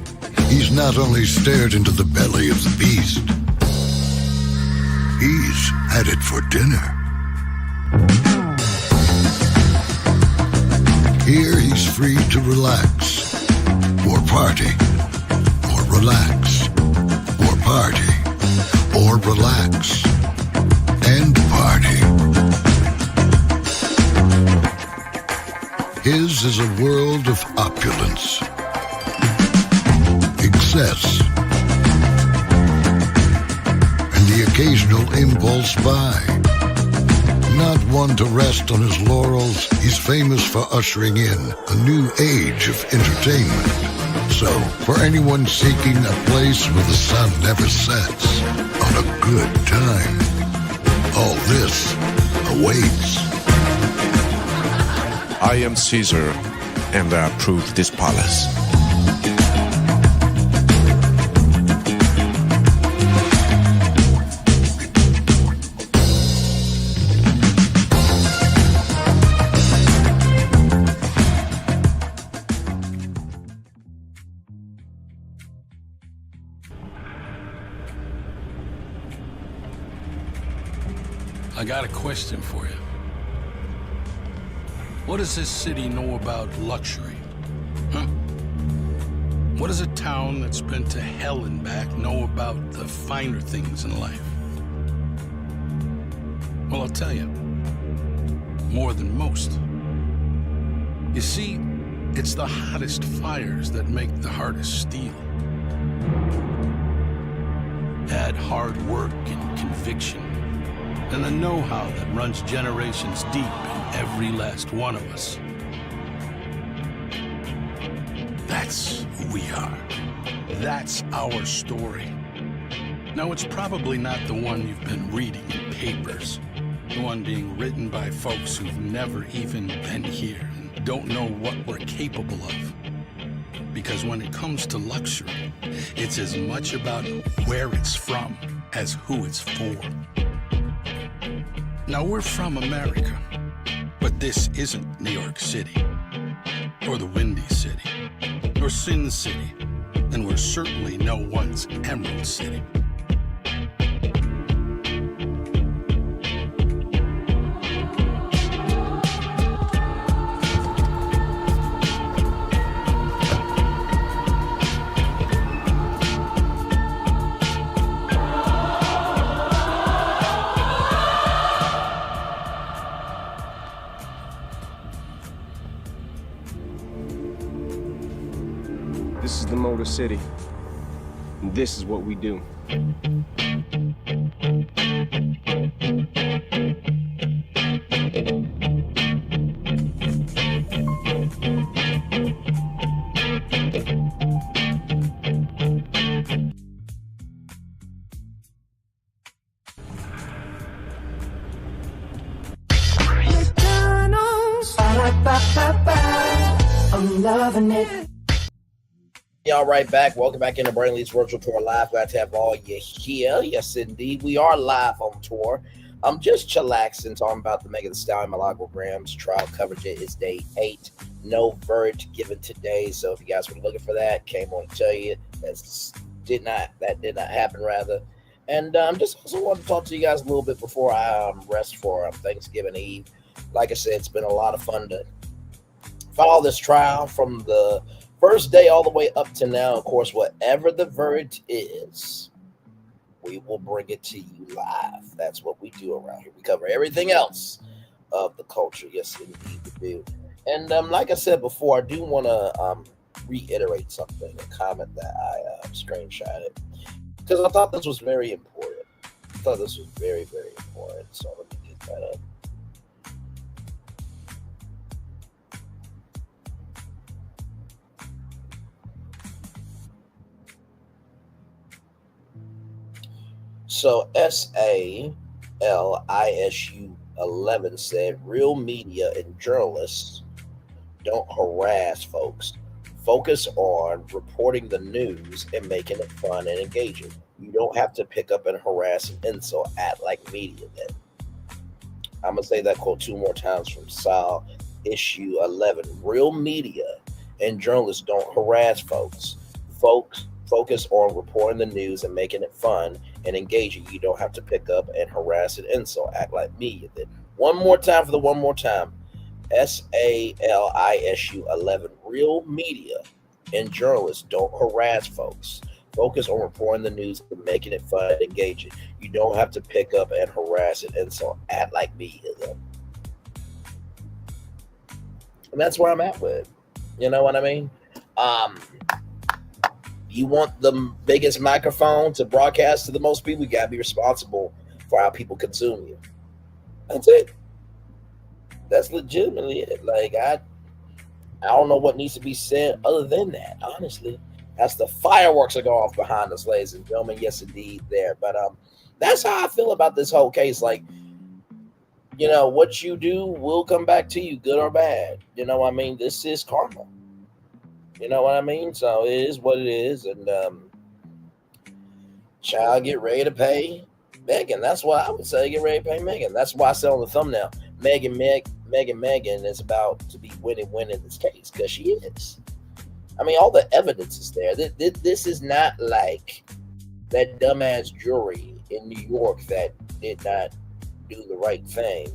he's not only stared into the belly of the beast, he's had it for dinner. Here he's free to relax, or party, or relax, or party, or relax, and party. His is a world of opulence, excess, and the occasional impulse buy. Not one to rest on his laurels, he's famous for ushering in a new age of entertainment. So, for anyone seeking a place where the sun never sets on a good time, all this awaits. I am Caesar, and I approve this palace. I got a question for you. What does this city know about luxury? Huh? What does a town that's been to hell and back know about the finer things in life? Well, I'll tell you, more than most. You see, it's the hottest fires that make the hardest steel. Add hard work and conviction, and the know-how that runs generations deep in every last one of us. That's who we are. That's our story. Now, it's probably not the one you've been reading in papers. The one being written by folks who've never even been here and don't know what we're capable of. Because when it comes to luxury, it's as much about where it's from as who it's for. Now, we're from America, but this isn't New York City, or the Windy City, or Sin City, and we're certainly no one's Emerald City. This is the Motor City, and this is what we do. I'm loving it. Y'all right back. Welcome back into Braylon's Virtual Tour Live. Glad to have all you here. Yes, indeed. We are live on tour. I'm just chillaxing, talking about the Megan Thee Stallion Milagro Gramz trial coverage. It is day 8. No Verge given today. So if you guys were looking for that, came on to tell you that did not happen rather. And just also want to talk to you guys a little bit before I rest for Thanksgiving Eve. Like I said, it's been a lot of fun to follow this trial from the first day all the way up to now. Of course, whatever the verdict is, we will bring it to you live. That's what we do around here. We cover everything else of the culture. Yes, indeed, we do. And like I said before, I do want to reiterate something, a comment that I screenshotted, because I thought this was very important. I thought this was very, very important. So let me get that up. So SALISU 11 said, real media and journalists don't harass folks. Focus on reporting the news and making it fun and engaging. You don't have to pick up and harass and insult, act like media then. I'm going to say that quote 2 more times from SALISU 11. Real media and journalists don't harass folks. Focus on reporting the news and making it fun and engaging. You don't have to pick up and harass and insult, act like media then. One more time for the one more time. SALISU 11. Real media and journalists don't harass folks. Focus on reporting the news and making it fun and engaging. You don't have to pick up and harass and insult, act like media then. And that's where I'm at with it. You know what I mean? You want the biggest microphone to broadcast to the most people, you gotta be responsible for how people consume you. That's it. That's legitimately it. Like I don't know what needs to be said other than that, honestly. That's the fireworks are going off behind us, ladies and gentlemen. Yes, indeed, there. But that's how I feel about this whole case. Like, you know, what you do will come back to you, good or bad. You know what I mean? This is karma. You know what I mean? So it is what it is. And child, get ready to pay Megan. That's why I would say get ready to pay Megan. That's why I said on the thumbnail, Megan is about to be winning this case, because she is. I mean, all the evidence is there. This is not like that dumbass jury in New York that did not do the right thing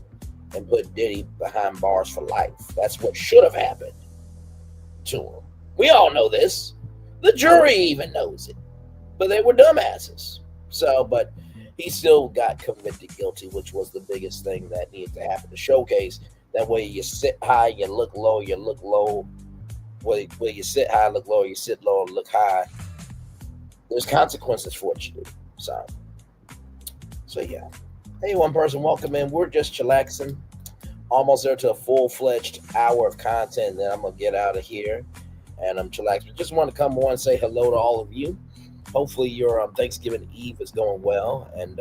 and put Diddy behind bars for life. That's what should have happened to him. We all know this. The jury even knows it. But they were dumbasses. So, but he still got convicted guilty, which was the biggest thing that needed to happen to showcase. That way you sit high, you look low, you look low. Where you sit high, look low, you sit low, and look high. There's consequences for what you do. So yeah. Hey, one person, welcome in. We're just chillaxing. Almost there to a full-fledged hour of content. Then I'm going to get out of here. And I'm chillaxing. Just want to come on and say hello to all of you. Hopefully your Thanksgiving Eve is going well. And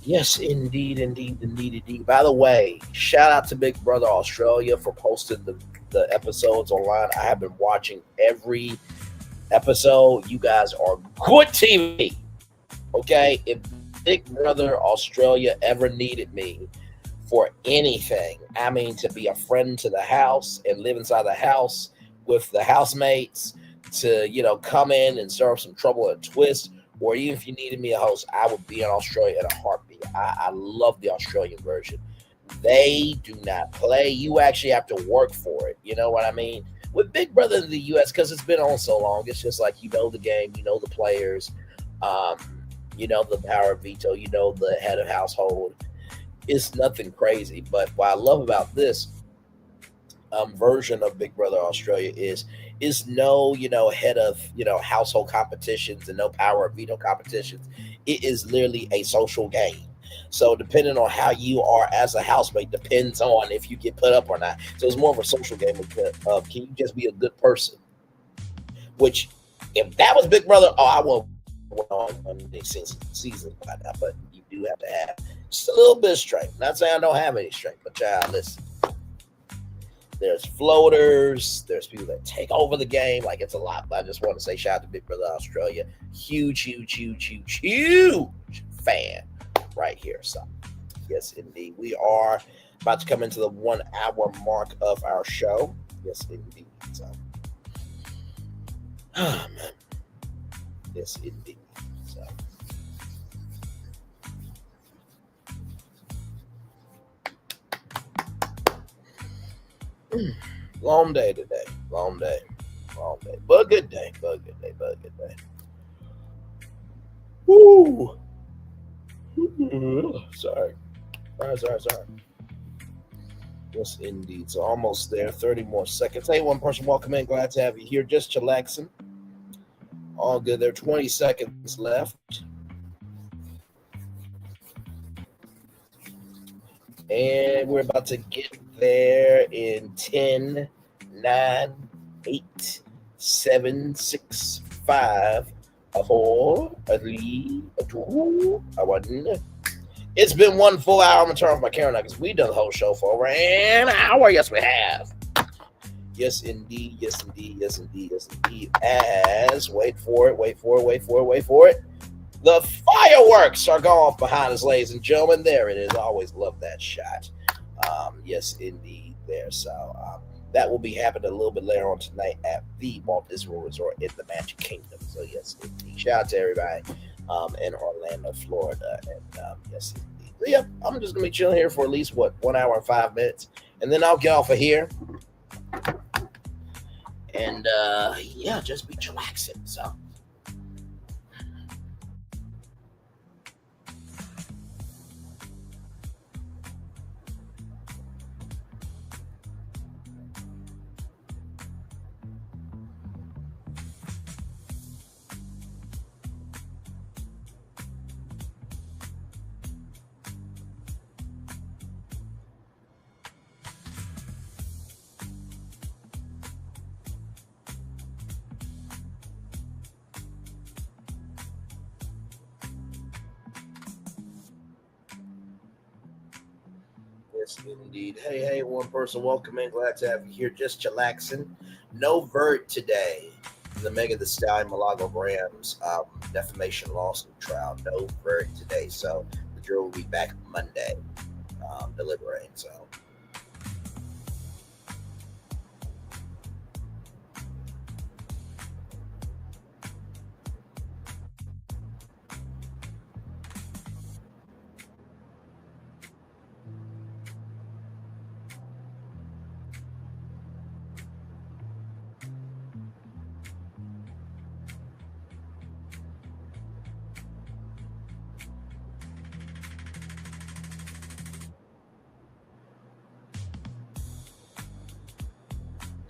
yes, indeed. By the way, shout out to Big Brother Australia for posting the episodes online. I have been watching every episode. You guys are good TV. Okay? If Big Brother Australia ever needed me for anything, I mean, to be a friend to the house and live inside the house with the housemates, to, you know, come in and stir up some trouble and twist, or even if you needed me a host, I would be in Australia in a heartbeat. I love the Australian version. They do not play. You actually have to work for it. You know what I mean? With Big Brother in the U.S., because it's been on so long, it's just like, you know the game, you know the players, you know the power of veto, you know the head of household. It's nothing crazy. But what I love about this version of Big Brother Australia is no, you know, head of, you know, household competitions and no power of veto competitions. It is literally a social game. So depending on how you are as a housemate depends on if you get put up or not. So it's more of a social game of can you just be a good person? Which, if that was Big Brother, I won't on the season by now, but you do have to have just a little bit of strength. Not saying I don't have any strength, but child, listen. There's floaters. There's people that take over the game. Like, it's a lot. But I just want to say shout out to Big Brother Australia. Huge fan right here. So, yes, indeed. We are about to come into the 1 hour mark of our show. Yes, indeed. So, oh, man. Yes, indeed. So. Long day today. Long day. But a good day. Woo! Sorry. Yes, indeed. So almost there. 30 more seconds. Hey, one person, welcome in. Glad to have you here. Just chillaxing. All good. There are 20 seconds left. And we're about to get there in 10, 9, 8, 7, 6, 5, 4, 3, 2, 1. It's been 1 full hour. I'm going to turn off my camera now because we've done the whole show for over an hour. Yes, we have. Yes, indeed. As, wait for it. The fireworks are going off behind us, ladies and gentlemen. There it is. I always love that shot. Yes, indeed. There. So that will be happening a little bit later on tonight at the Walt Disney World Resort in the Magic Kingdom. So yes, indeed. Shout out to everybody in Orlando, Florida, and yes, indeed. But yeah, I'm just gonna be chilling here for at least 1 hour and 5 minutes, and then I'll get off of here. And yeah, just be chillaxing. So. Yes, indeed. Hey, one person, welcome in. Glad to have you here. Just chillaxing. No Verge today. The Megan Thee Stallion, Milagro Gramz defamation lawsuit trial. No Verge today. So the jury will be back Monday deliberating. So.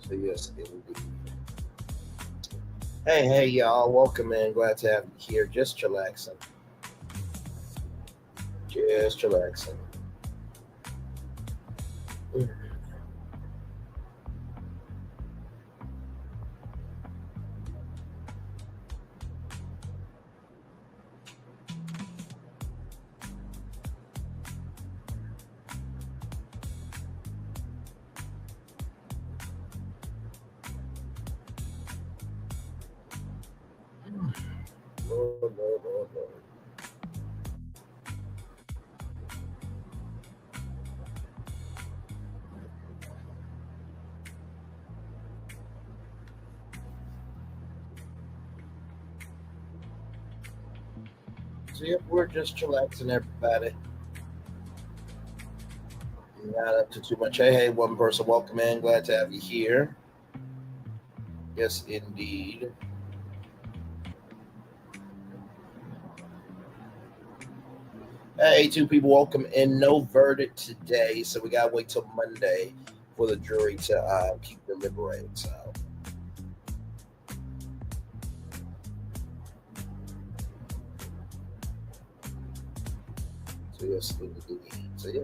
So yes, indeed. Hey, y'all. Welcome in. Glad to have you here. Just chillaxing. Just chillaxing. Lord. So yep, we're just chillaxing, everybody. Not up to too much. Hey, one person, welcome in. Glad to have you here. Yes, indeed. Hey, two people, welcome in. No verdict today, so we gotta wait till Monday for the jury to keep deliberating. So yes, indeed. So yeah.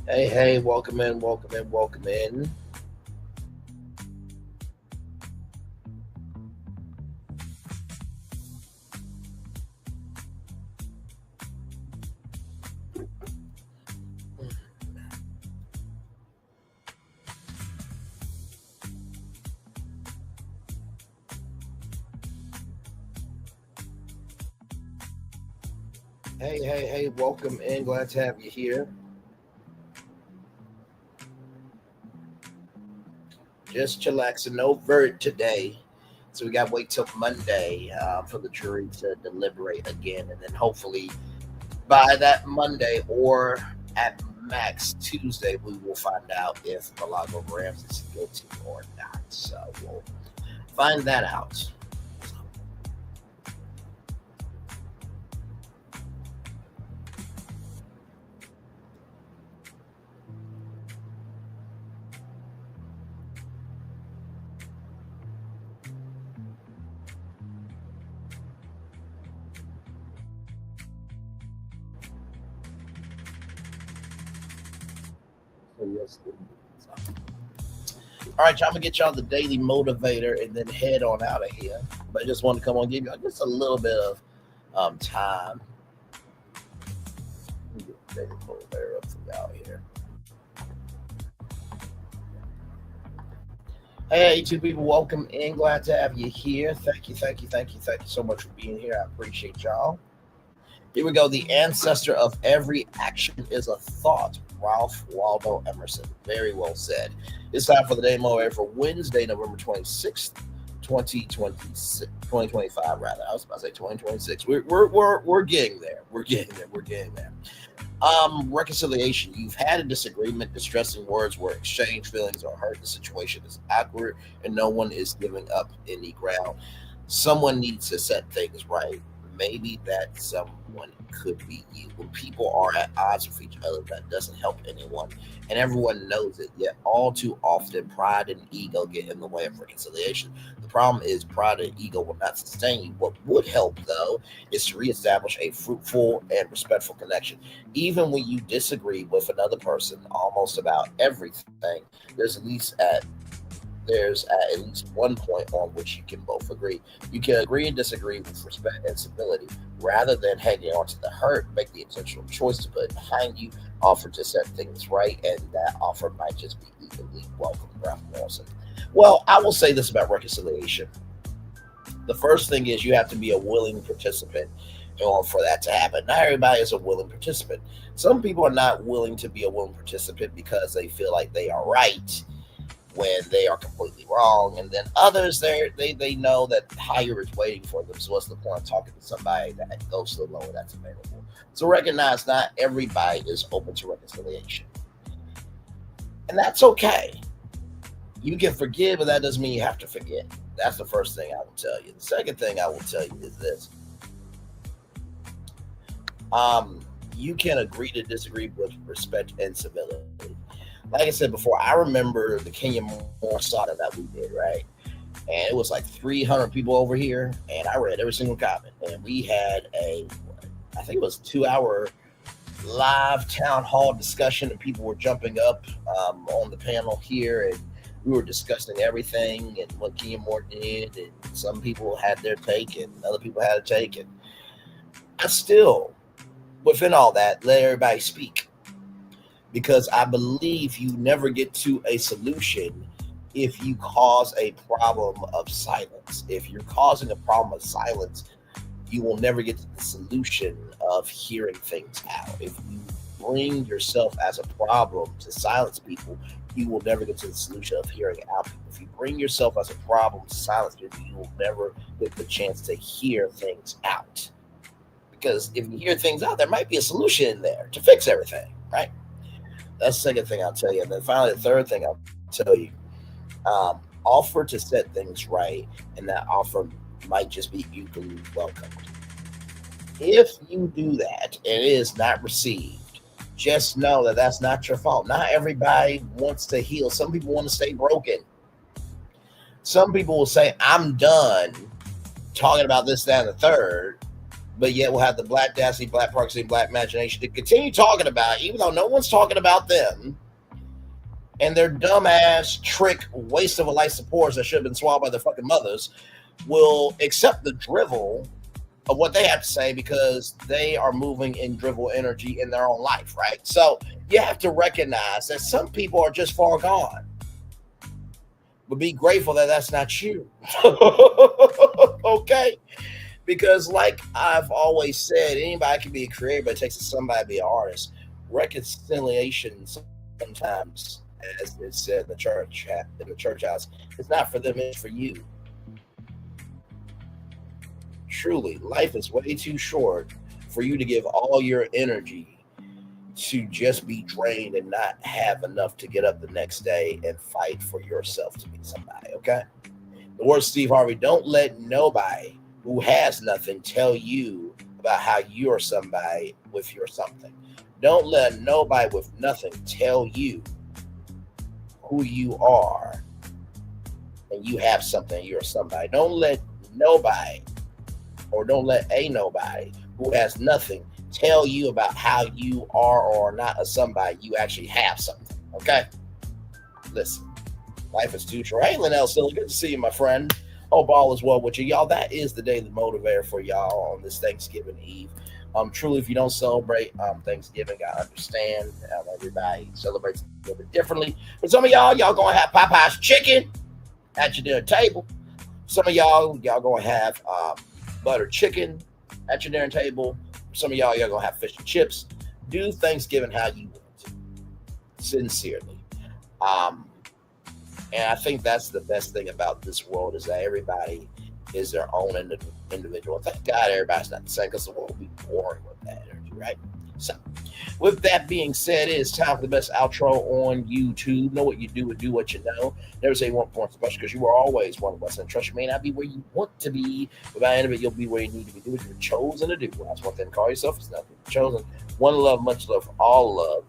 Hey, welcome in. Hey, welcome in. Glad to have you here. Just chillaxing, no verdict today. So we got to wait till Monday for the jury to deliberate again. And then hopefully by that Monday or at max Tuesday, we will find out if Milagro Gramz is guilty or not. So we'll find that out. All right, y'all, I'm gonna get y'all the daily motivator and then head on out of here. But I just wanted to come on and give y'all just a little bit of time. Let me get the daily motivator up for y'all here. Hey, two people, welcome in. Glad to have you here. Thank you so much for being here. I appreciate y'all. Here we go. The ancestor of every action is a thought. Ralph Waldo Emerson. Very well said. It's time for the day motivator for Wednesday, November 26th, 2025, rather. I was about to say 2026. We're getting there. We're getting there. Reconciliation. You've had a disagreement. Distressing words were exchanged. Feelings are hurt. The situation is awkward, and no one is giving up any ground. Someone needs to set things right. Maybe that someone could be you. When people are at odds with each other, that doesn't help anyone, and everyone knows it. Yet all too often, pride and ego get in the way of reconciliation. The problem is pride and ego will not sustain you. What would help, though, is to reestablish a fruitful and respectful connection. Even when you disagree with another person almost about everything, there's at least one point on which you can both agree. You can agree and disagree with respect and civility. Rather than hanging on to the hurt, make the intentional choice to put it behind you, offer to set things right, and that offer might just be equally welcome. Ralph Nelson. Well, I will say this about reconciliation. The first thing is you have to be a willing participant in order for that to happen. Not everybody is a willing participant. Some people are not willing to be a willing participant because they feel like they are right, when they are completely wrong. And then others, they know that higher is waiting for them. So what's the point of talking to somebody that goes to the lower that's available? So recognize not everybody is open to reconciliation. And that's okay. You can forgive, but that doesn't mean you have to forget. That's the first thing I will tell you. The second thing I will tell you is this. You can agree to disagree with respect and civility. Like I said before, I remember the Kenya Moore saga that we did, right? And it was like 300 people over here, and I read every single comment. And we had I think it was 2-hour live town hall discussion, and people were jumping up on the panel here, and we were discussing everything and what Kenya Moore did, and some people had their take, and other people had a take, and I still, within all that, let everybody speak, because I believe you never get to a solution if you cause a problem of silence. If you're causing a problem of silence, you will never get to the solution of hearing things out. If you bring yourself as a problem to silence people, you will never get to the solution of hearing out people. If you bring yourself as a problem to silence people, you will never get the chance to hear things out. Because if you hear things out, there might be a solution in there to fix everything, right? That's the second thing I'll tell you. And then finally, the third thing I'll tell you, offer to set things right, and that offer might just be equally welcomed. If you do that and it is not received, just know that that's not your fault. Not everybody wants to heal. Some people want to stay broken. Some people will say, I'm done talking about this, that, and the third, but yet we'll have the Black Destiny, Black Parksy, Black Imagination to continue talking about it, even though no one's talking about them and their dumbass trick waste of a life supports that should have been swallowed by their fucking mothers will accept the drivel of what they have to say because they are moving in drivel energy in their own life, right? So you have to recognize that some people are just far gone, but be grateful that that's not you. Okay? Because like I've always said, anybody can be a creator, but it takes somebody to be an artist. Reconciliation sometimes, as it said in the church house, it's not for them, it's for you. Truly, life is way too short for you to give all your energy to just be drained and not have enough to get up the next day and fight for yourself to be somebody, okay? The word Steve Harvey, don't let nobody who has nothing tell you about how you're somebody with your something. Don't let nobody with nothing tell you who you are and you have something, you're somebody. Don't let nobody, or don't let a nobody who has nothing tell you about how you are or not a somebody. You actually have something, okay? Listen, life is too short. Hey, Linnell, still good to see you, my friend. Hope all is well with you. Y'all, that is the daily motivator for y'all on this Thanksgiving Eve. Truly, if you don't celebrate Thanksgiving, I understand. Everybody celebrates a little bit differently. But some of y'all going to have Popeye's chicken at your dinner table. Some of y'all going to have butter chicken at your dinner table. Some of y'all going to have fish and chips. Do Thanksgiving how you want. Sincerely. And I think that's the best thing about this world is that everybody is their own individual. Thank God everybody's not the same because the world will be boring with that energy, right? So, with that being said, it's time for the best outro on YouTube. Know what you do and do what you know. Never say one point special because you are always one of us. And trust you, may not be where you want to be, but by the end of it, you'll be where you need to be. Do what you're chosen to do. Well, that's one thing. Call yourself is nothing. Chosen. One love, much love, all love.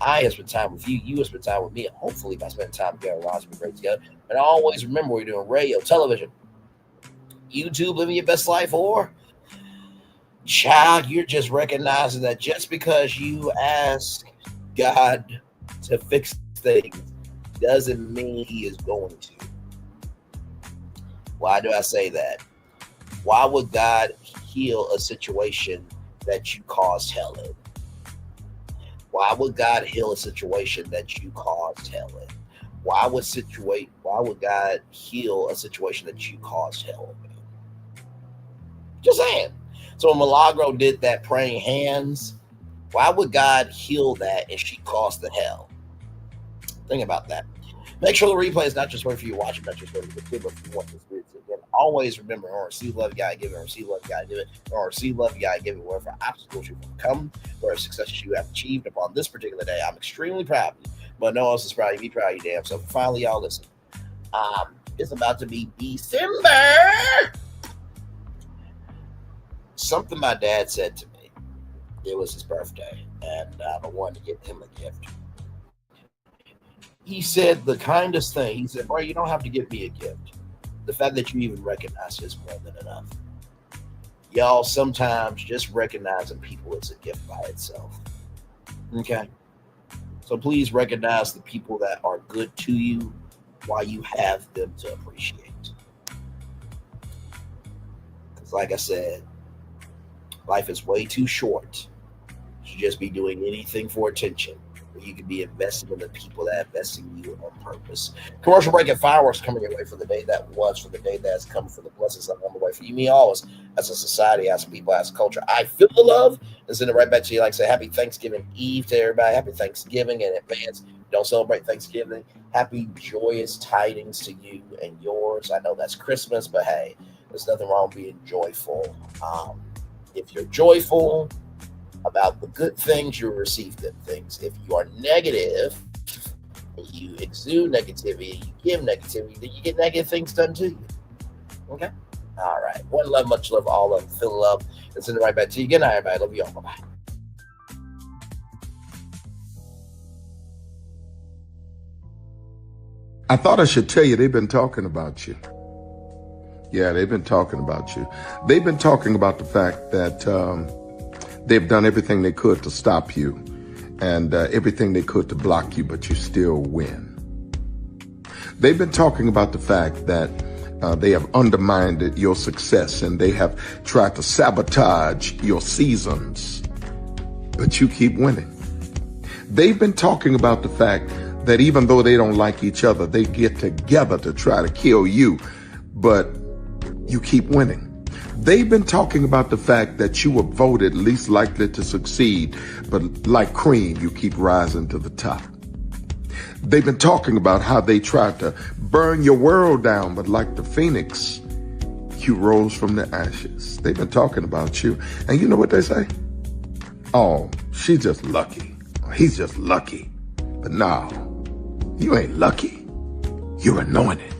I have spent time with you. You have spent time with me. And hopefully, by spending time together, we'll be great together. And always remember, we're doing radio, television, YouTube, living your best life, or child, you're just recognizing that just because you ask God to fix things doesn't mean he is going to. Why do I say that? Why would God heal a situation that you caused hell in? Why would God heal a situation that you caused hell in? Why would God heal a situation that you caused hell in? Just saying. So when Milagro did that praying hands, why would God heal that and she caused the hell? Think about that. Make sure the replay is not just wait for you to watch it, not just wait for you, but if you want this video again. Always remember, or receive love, you gotta give it, or receive love, you gotta do it, or receive love, you gotta give it, wherever obstacles you come, where successes you have achieved upon this particular day. I'm extremely proud of you, but no one else is proud of you. Be proud of you, damn. So finally, y'all listen. It's about to be December. Something my dad said to me. It was his birthday, and I wanted to get him a gift. He said the kindest thing. He said, bro, you don't have to give me a gift. The fact that you even recognize it is more than enough. Y'all, sometimes just recognizing people is a gift by itself. Okay? So please recognize the people that are good to you while you have them to appreciate. Because like I said, life is way too short to just be doing anything for attention. You can be invested in the people that invest in you on purpose. Commercial break and fireworks coming your way for the day that was, for the day that's come, for the blessings that are on the way for you, me, always, as a society, as a people, as a culture. I feel the love and send it right back to you. Like I say, happy Thanksgiving Eve to everybody. Happy Thanksgiving in advance. Don't celebrate Thanksgiving. Happy joyous tidings to you and yours. I know that's Christmas, but hey, there's nothing wrong with being joyful. If you're joyful about the good things, you receive good things. If you are negative, you exude negativity, you give negativity, then you get negative things done to you. Okay? All right. One love, much love, all love, feel love. And send it right back to you. Good night, everybody. Love you all. Bye-bye. I thought I should tell you they've been talking about you. Yeah, they've been talking about you. They've been talking about the fact that they've done everything they could to stop you and everything they could to block you, but you still win. They've been talking about the fact that they have undermined your success and they have tried to sabotage your seasons, but you keep winning. They've been talking about the fact that even though they don't like each other, they get together to try to kill you, but you keep winning. They've been talking about the fact that you were voted least likely to succeed, but like cream, you keep rising to the top. They've been talking about how they tried to burn your world down, but like the phoenix, you rose from the ashes. They've been talking about you. And you know what they say? Oh, she's just lucky. He's just lucky. But no, you ain't lucky. You're anointed.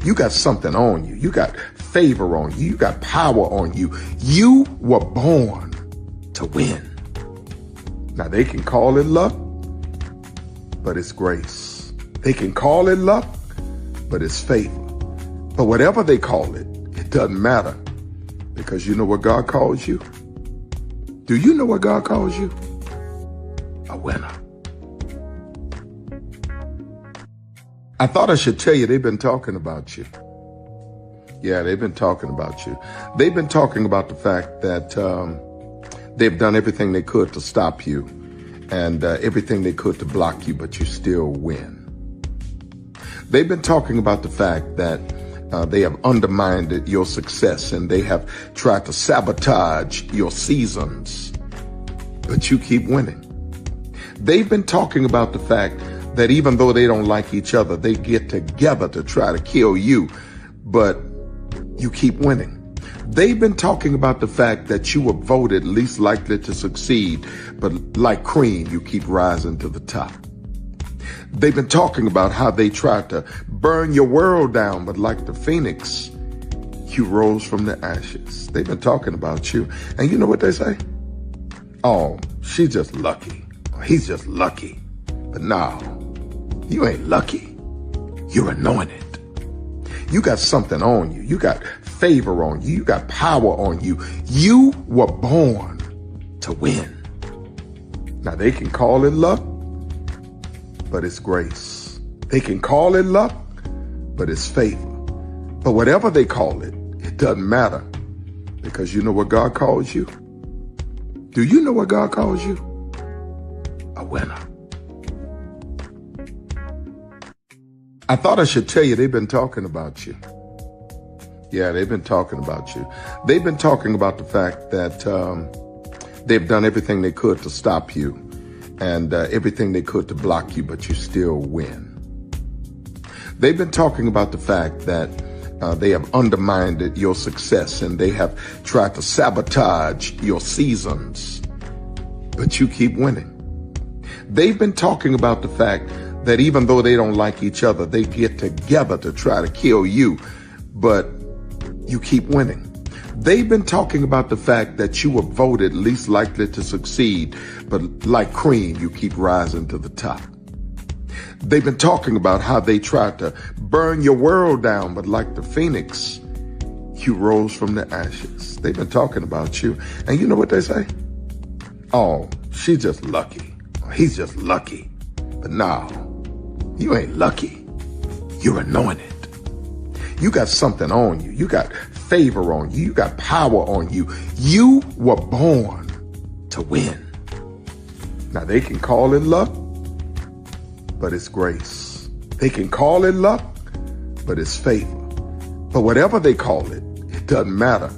You got something on you. You got favor on you. You got power on you. You were born to win. Now they can call it luck, but it's grace. They can call it luck, but it's favor. But whatever they call it, it doesn't matter, because you know what God calls you? Do you know what God calls you? A winner. I thought I should tell you they've been talking about you. Yeah, they've been talking about you. They've been talking about the fact that they've done everything they could to stop you and everything they could to block you, but you still win. They've been talking about the fact that they have undermined your success and they have tried to sabotage your seasons, but you keep winning. They've been talking about the fact that even though they don't like each other, they get together to try to kill you, but you keep winning. They've been talking about the fact that you were voted least likely to succeed, but like cream, you keep rising to the top. They've been talking about how they tried to burn your world down, but like the phoenix, you rose from the ashes. They've been talking about you. And you know what they say? Oh, she's just lucky. He's just lucky. But no, you ain't lucky. You're anointed. You got something on you. You got favor on you. You got power on you. You were born to win. Now they can call it luck, but it's grace. They can call it luck, but it's favor. But whatever they call it, it doesn't matter, because you know what God calls you? Do you know what God calls you? A winner. I thought I should tell you they've been talking about you. Yeah, they've been talking about you. They've been talking about the fact that they've done everything they could to stop you and everything they could to block you, but you still win. They've been talking about the fact that they have undermined your success and they have tried to sabotage your seasons, but you keep winning. They've been talking about the fact that even though they don't like each other, they get together to try to kill you, but you keep winning. They've been talking about the fact that you were voted least likely to succeed, but like cream, you keep rising to the top. They've been talking about how they tried to burn your world down, but like the phoenix, you rose from the ashes. They've been talking about you. And you know what they say? Oh, she's just lucky. He's just lucky. But no, you ain't lucky. You're anointed. You got something on you. You got favor on you. You got power on you. You were born to win. Now they can call it luck, but it's grace. They can call it luck, but it's favor. But whatever they call it, it doesn't matter,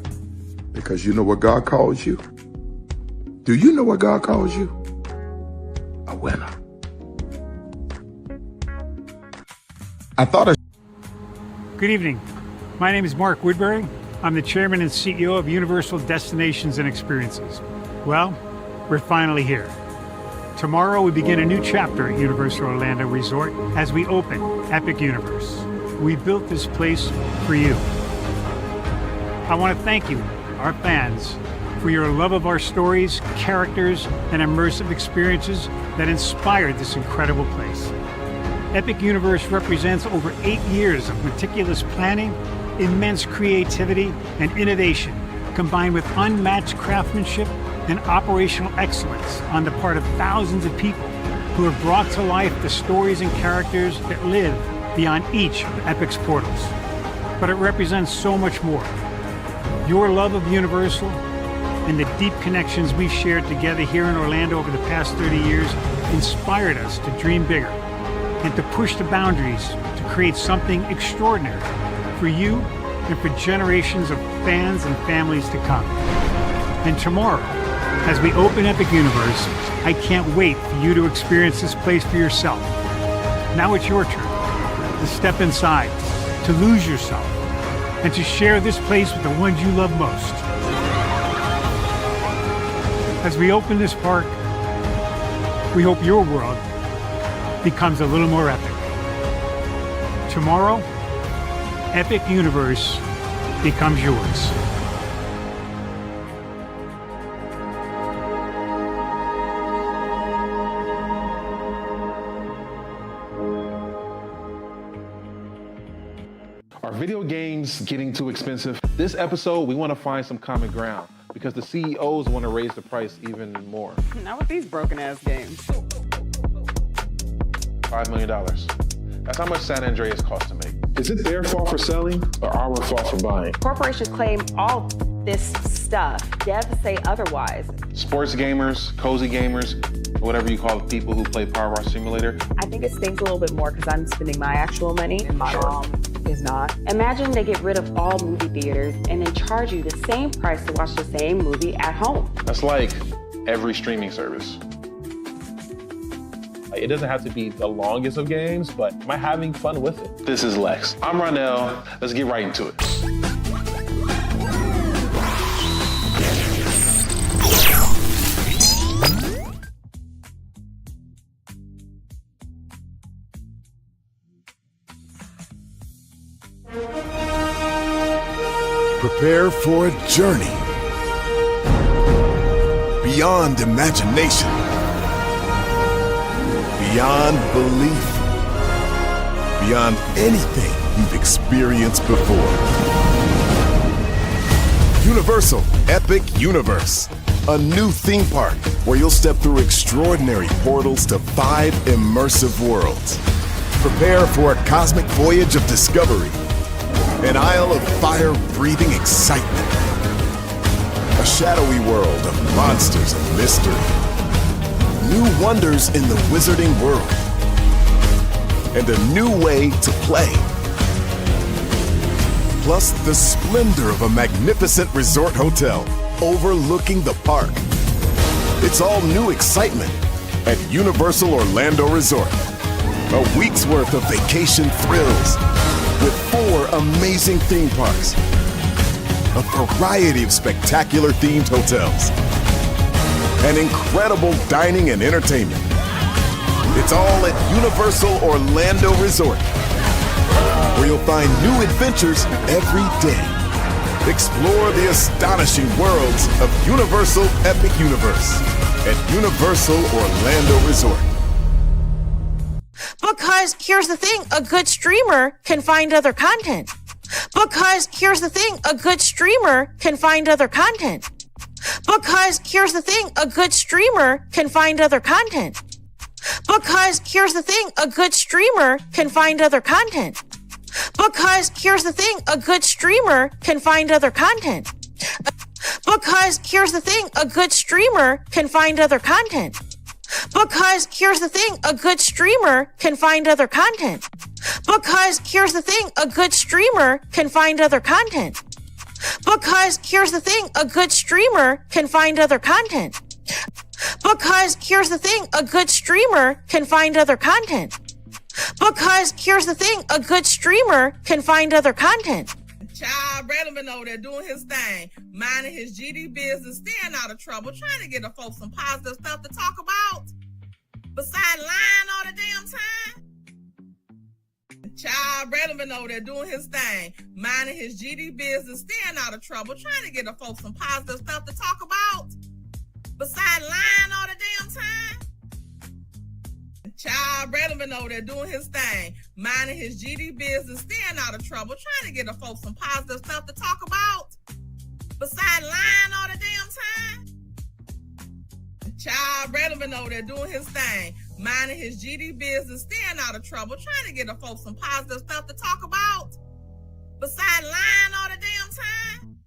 because you know what God calls you? Do you know what God calls you? A winner. Good evening. My name is Mark Woodbury. I'm the chairman and CEO of Universal Destinations and Experiences. Well, we're finally here. Tomorrow we begin a new chapter at Universal Orlando Resort as we open Epic Universe. We built this place for you. I want to thank you, our fans, for your love of our stories, characters, and immersive experiences that inspired this incredible place. Epic Universe represents over 8 years of meticulous planning, immense creativity, and innovation, combined with unmatched craftsmanship and operational excellence on the part of thousands of people who have brought to life the stories and characters that live beyond each of Epic's portals. But it represents so much more. Your love of Universal and the deep connections we've shared together here in Orlando over the past 30 years inspired us to dream bigger and to push the boundaries to create something extraordinary for you and for generations of fans and families to come. And tomorrow, as we open Epic Universe, I can't wait for you to experience this place for yourself. Now it's your turn to step inside, to lose yourself, and to share this place with the ones you love most. As we open this park, we hope your world becomes a little more epic. Tomorrow, Epic Universe becomes yours. Are video games getting too expensive? This episode, we want to find some common ground because the CEOs want to raise the price even more. Not with these broken-ass games. $5 million. That's how much San Andreas costs to make. Is it their fault for selling or our fault for buying? Corporations claim all this stuff. Devs say otherwise. Sports gamers, cozy gamers, whatever you call the people who play Power Wash Simulator. I think it stings a little bit more because I'm spending my actual money and my mom is not. Imagine they get rid of all movie theaters and then charge you the same price to watch the same movie at home. That's like every streaming service. It doesn't have to be the longest of games, but am I having fun with it? This is Lex. I'm Ronell. Let's get right into it. Prepare for a journey beyond imagination, beyond belief, beyond anything you've experienced before. Universal Epic Universe, a new theme park where you'll step through extraordinary portals to 5 immersive worlds. Prepare for a cosmic voyage of discovery, an isle of fire-breathing excitement, a shadowy world of monsters and mystery, new wonders in the wizarding world, and a new way to play. Plus the splendor of a magnificent resort hotel overlooking the park. It's all new excitement at Universal Orlando Resort. A week's worth of vacation thrills with 4 amazing theme parks, a variety of spectacular themed hotels, and incredible dining and entertainment. It's all at Universal Orlando Resort, where you'll find new adventures every day. Explore the astonishing worlds of Universal Epic Universe at Universal Orlando Resort. Because here's the thing, a good streamer can find other content. Because here's the thing, a good streamer can find other content. Because here's the thing, a good streamer can find other content. Because here's the thing, a good streamer can find other content. Because here's the thing, a good streamer can find other content. Because here's the thing, a good streamer can find other content. Because here's the thing, a good streamer can find other content. Because here's the thing, a good streamer can find other content. Because here's the thing, a good streamer can find other content. Because here's the thing, a good streamer can find other content. Because here's the thing, a good streamer can find other content. Child, Braylon been over there doing his thing, minding his GD business, staying out of trouble, trying to get the folks some positive stuff to talk about. Besides lying all the damn time. Child, Braylon been over there doing his thing, minding his GD business, staying out of trouble, trying to get the folks some positive stuff to talk about. Besides lying all the damn time. Child, Braylon been over there doing his thing, minding his GD business, staying out of trouble, trying to get the folks some positive stuff to talk about. Besides lying all the damn time. Child, Braylon been over there doing his thing, minding his GD business, staying out of trouble, trying to get the folks some positive stuff to talk about. Besides lying all the damn time.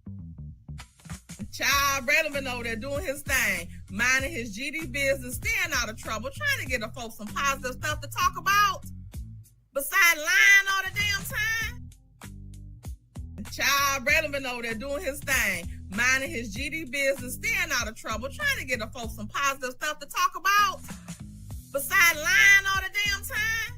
Child, Braylon been over there doing his thing, minding his GD business, staying out of trouble, trying to get the folks some positive stuff to talk about. Besides lying all the damn time. Child, Braylon been over there doing his thing, minding his GD business, staying out of trouble, trying to get the folks some positive stuff to talk about. Besides lying all the damn time.